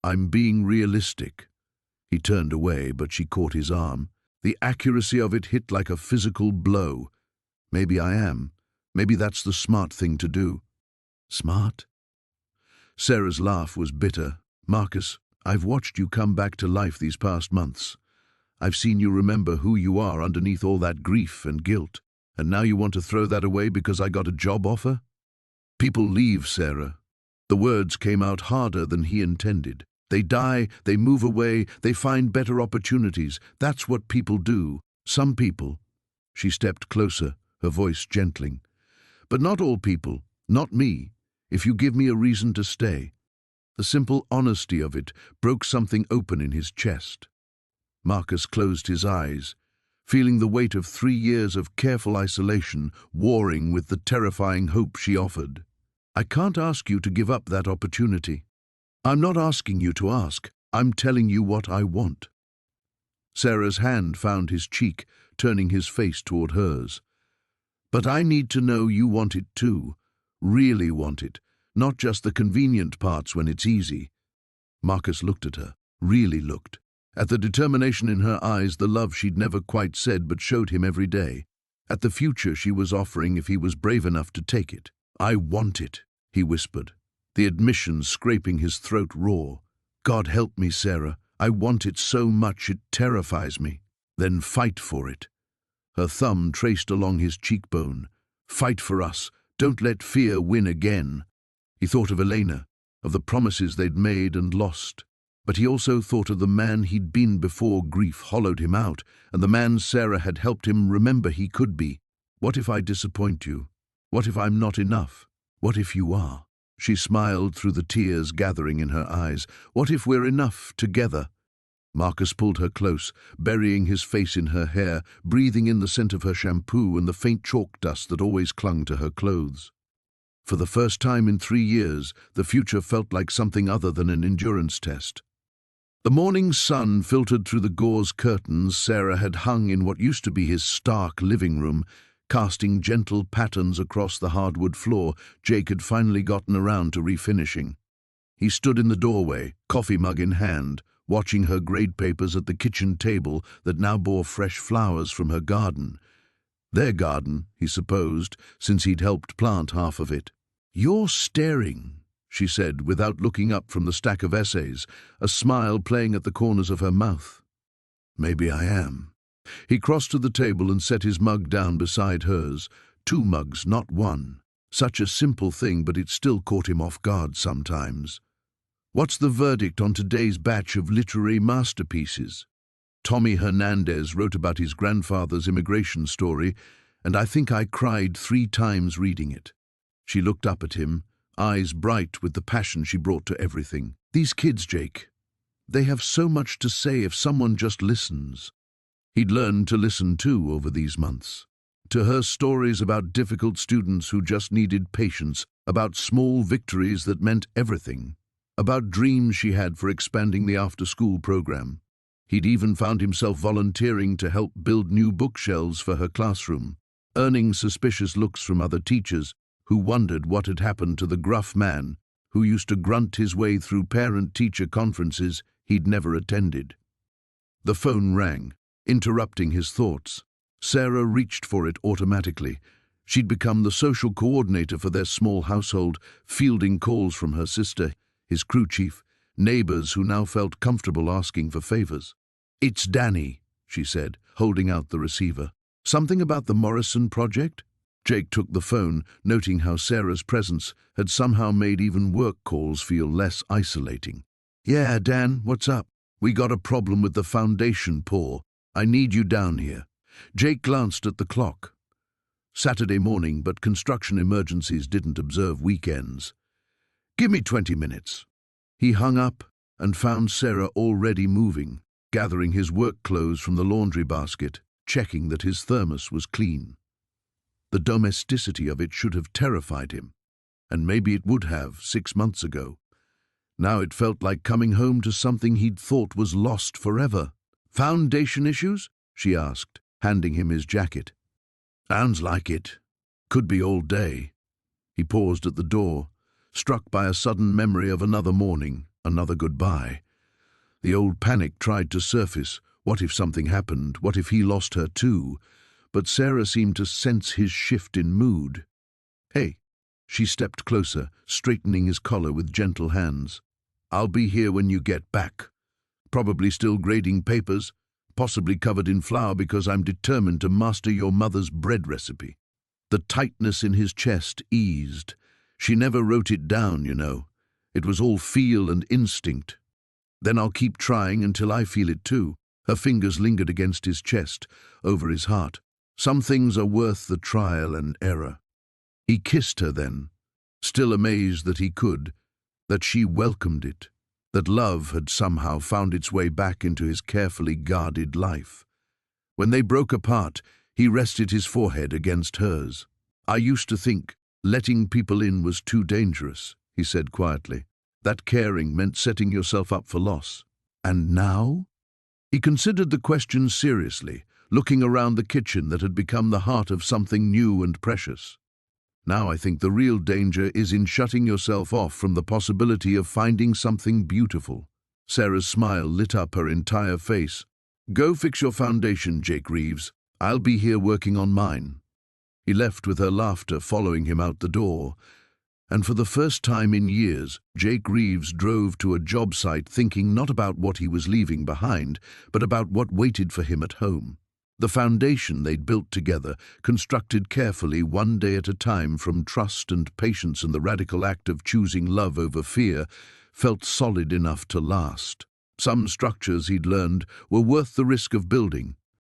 I'm being realistic. He turned away, but she caught his arm. The accuracy of it hit like a physical blow. Maybe I am. Maybe that's the smart thing to do. Smart? Sarah's laugh was bitter. Marcus, I've watched you come back to life these past months. I've seen you remember who you are underneath all that grief and guilt. And now you want to throw that away because I got a job offer? People leave, Sarah. The words came out harder than he intended. They die, they move away, they find better opportunities. That's what people do. Some people. She stepped closer, her voice gentling. But not all people, not me, if you give me a reason to stay. The simple honesty of it broke something open in his chest. Marcus closed his eyes, feeling the weight of 3 years of careful isolation warring with the terrifying hope she offered. I can't ask you to give up that opportunity. I'm not asking you to ask. I'm telling you what I want. Sarah's hand found his cheek, turning his face toward hers. But I need to know you want it too. Really want it. Not just the convenient parts when it's easy. Marcus looked at her. Really looked. At the determination in her eyes, the love she'd never quite said but showed him every day. At the future she was offering if he was brave enough to take it. I want it, he whispered, the admission scraping his throat raw. God help me, Sarah. I want it so much it terrifies me. Then fight for it. Her thumb traced along his cheekbone. Fight for us. Don't let fear win again. He thought of Elena, of the promises they'd made and lost. But he also thought of the man he'd been before grief hollowed him out, and the man Sarah had helped him remember he could be. What if I disappoint you? What if I'm not enough? What if you are? She smiled through the tears gathering in her eyes. What if we're enough together? Marcus pulled her close, burying his face in her hair, breathing in the scent of her shampoo and the faint chalk dust that always clung to her clothes. For the first time in 3 years, the future felt like something other than an endurance test. The morning sun filtered through the gauze curtains Sarah had hung in what used to be his stark living room, casting gentle patterns across the hardwood floor Jake had finally gotten around to refinishing. He stood in the doorway, coffee mug in hand, watching her grade papers at the kitchen table that now bore fresh flowers from her garden. Their garden, he supposed, since he'd helped plant half of it. "You're staring," she said, without looking up from the stack of essays, a smile playing at the corners of her mouth. "Maybe I am." He crossed to the table and set his mug down beside hers. 2 mugs, not 1. Such a simple thing, but it still caught him off guard sometimes. "What's the verdict on today's batch of literary masterpieces?" Tommy Hernandez wrote about his grandfather's immigration story, and I think I cried 3 times reading it. She looked up at him, eyes bright with the passion she brought to everything. "These kids, Jake, they have so much to say if someone just listens." He'd learned to listen too over these months. To her stories about difficult students who just needed patience, about small victories that meant everything, about dreams she had for expanding the after-school program. He'd even found himself volunteering to help build new bookshelves for her classroom, earning suspicious looks from other teachers who wondered what had happened to the gruff man who used to grunt his way through parent-teacher conferences he'd never attended. The phone rang, interrupting his thoughts. Sarah reached for it automatically. She'd become the social coordinator for their small household, fielding calls from her sister, his crew chief, neighbors who now felt comfortable asking for favors. "It's Danny," she said, holding out the receiver. Something about the Morrison project? Jake took the phone, noting how Sarah's presence had somehow made even work calls feel less isolating. Yeah, Dan, what's up? We got a problem with the foundation pour. I need you down here. Jake glanced at the clock. Saturday morning, but construction emergencies didn't observe weekends. Give me 20 minutes. He hung up and found Sarah already moving, gathering his work clothes from the laundry basket, checking that his thermos was clean. The domesticity of it should have terrified him, and maybe it would have 6 months ago. Now it felt like coming home to something he'd thought was lost forever. Foundation issues? She asked, handing him his jacket. Sounds like it. Could be all day. He paused at the door, struck by a sudden memory of another morning, another goodbye. The old panic tried to surface. What if something happened? What if he lost her too? But Sarah seemed to sense his shift in mood. Hey, she stepped closer, straightening his collar with gentle hands. I'll be here when you get back. Probably still grading papers, possibly covered in flour because I'm determined to master your mother's bread recipe. The tightness in his chest eased. She never wrote it down, you know. It was all feel and instinct. Then I'll keep trying until I feel it too. Her fingers lingered against his chest, over his heart. Some things are worth the trial and error. He kissed her then, still amazed that he could, that she welcomed it, that love had somehow found its way back into his carefully guarded life. When they broke apart, he rested his forehead against hers. I used to think letting people in was too dangerous, he said quietly. That caring meant setting yourself up for loss. And now? He considered the question seriously, looking around the kitchen that had become the heart of something new and precious. Now I think the real danger is in shutting yourself off from the possibility of finding something beautiful. Sarah's smile lit up her entire face. Go fix your foundation, Jake Reeves. I'll be here working on mine. He left with her laughter following him out the door. And for the first time in years, Jake Reeves drove to a job site thinking not about what he was leaving behind, but about what waited for him at home. The foundation they'd built together, constructed carefully one day at a time from trust and patience and the radical act of choosing love over fear, felt solid enough to last. Some structures, he'd learned, were worth the risk of building,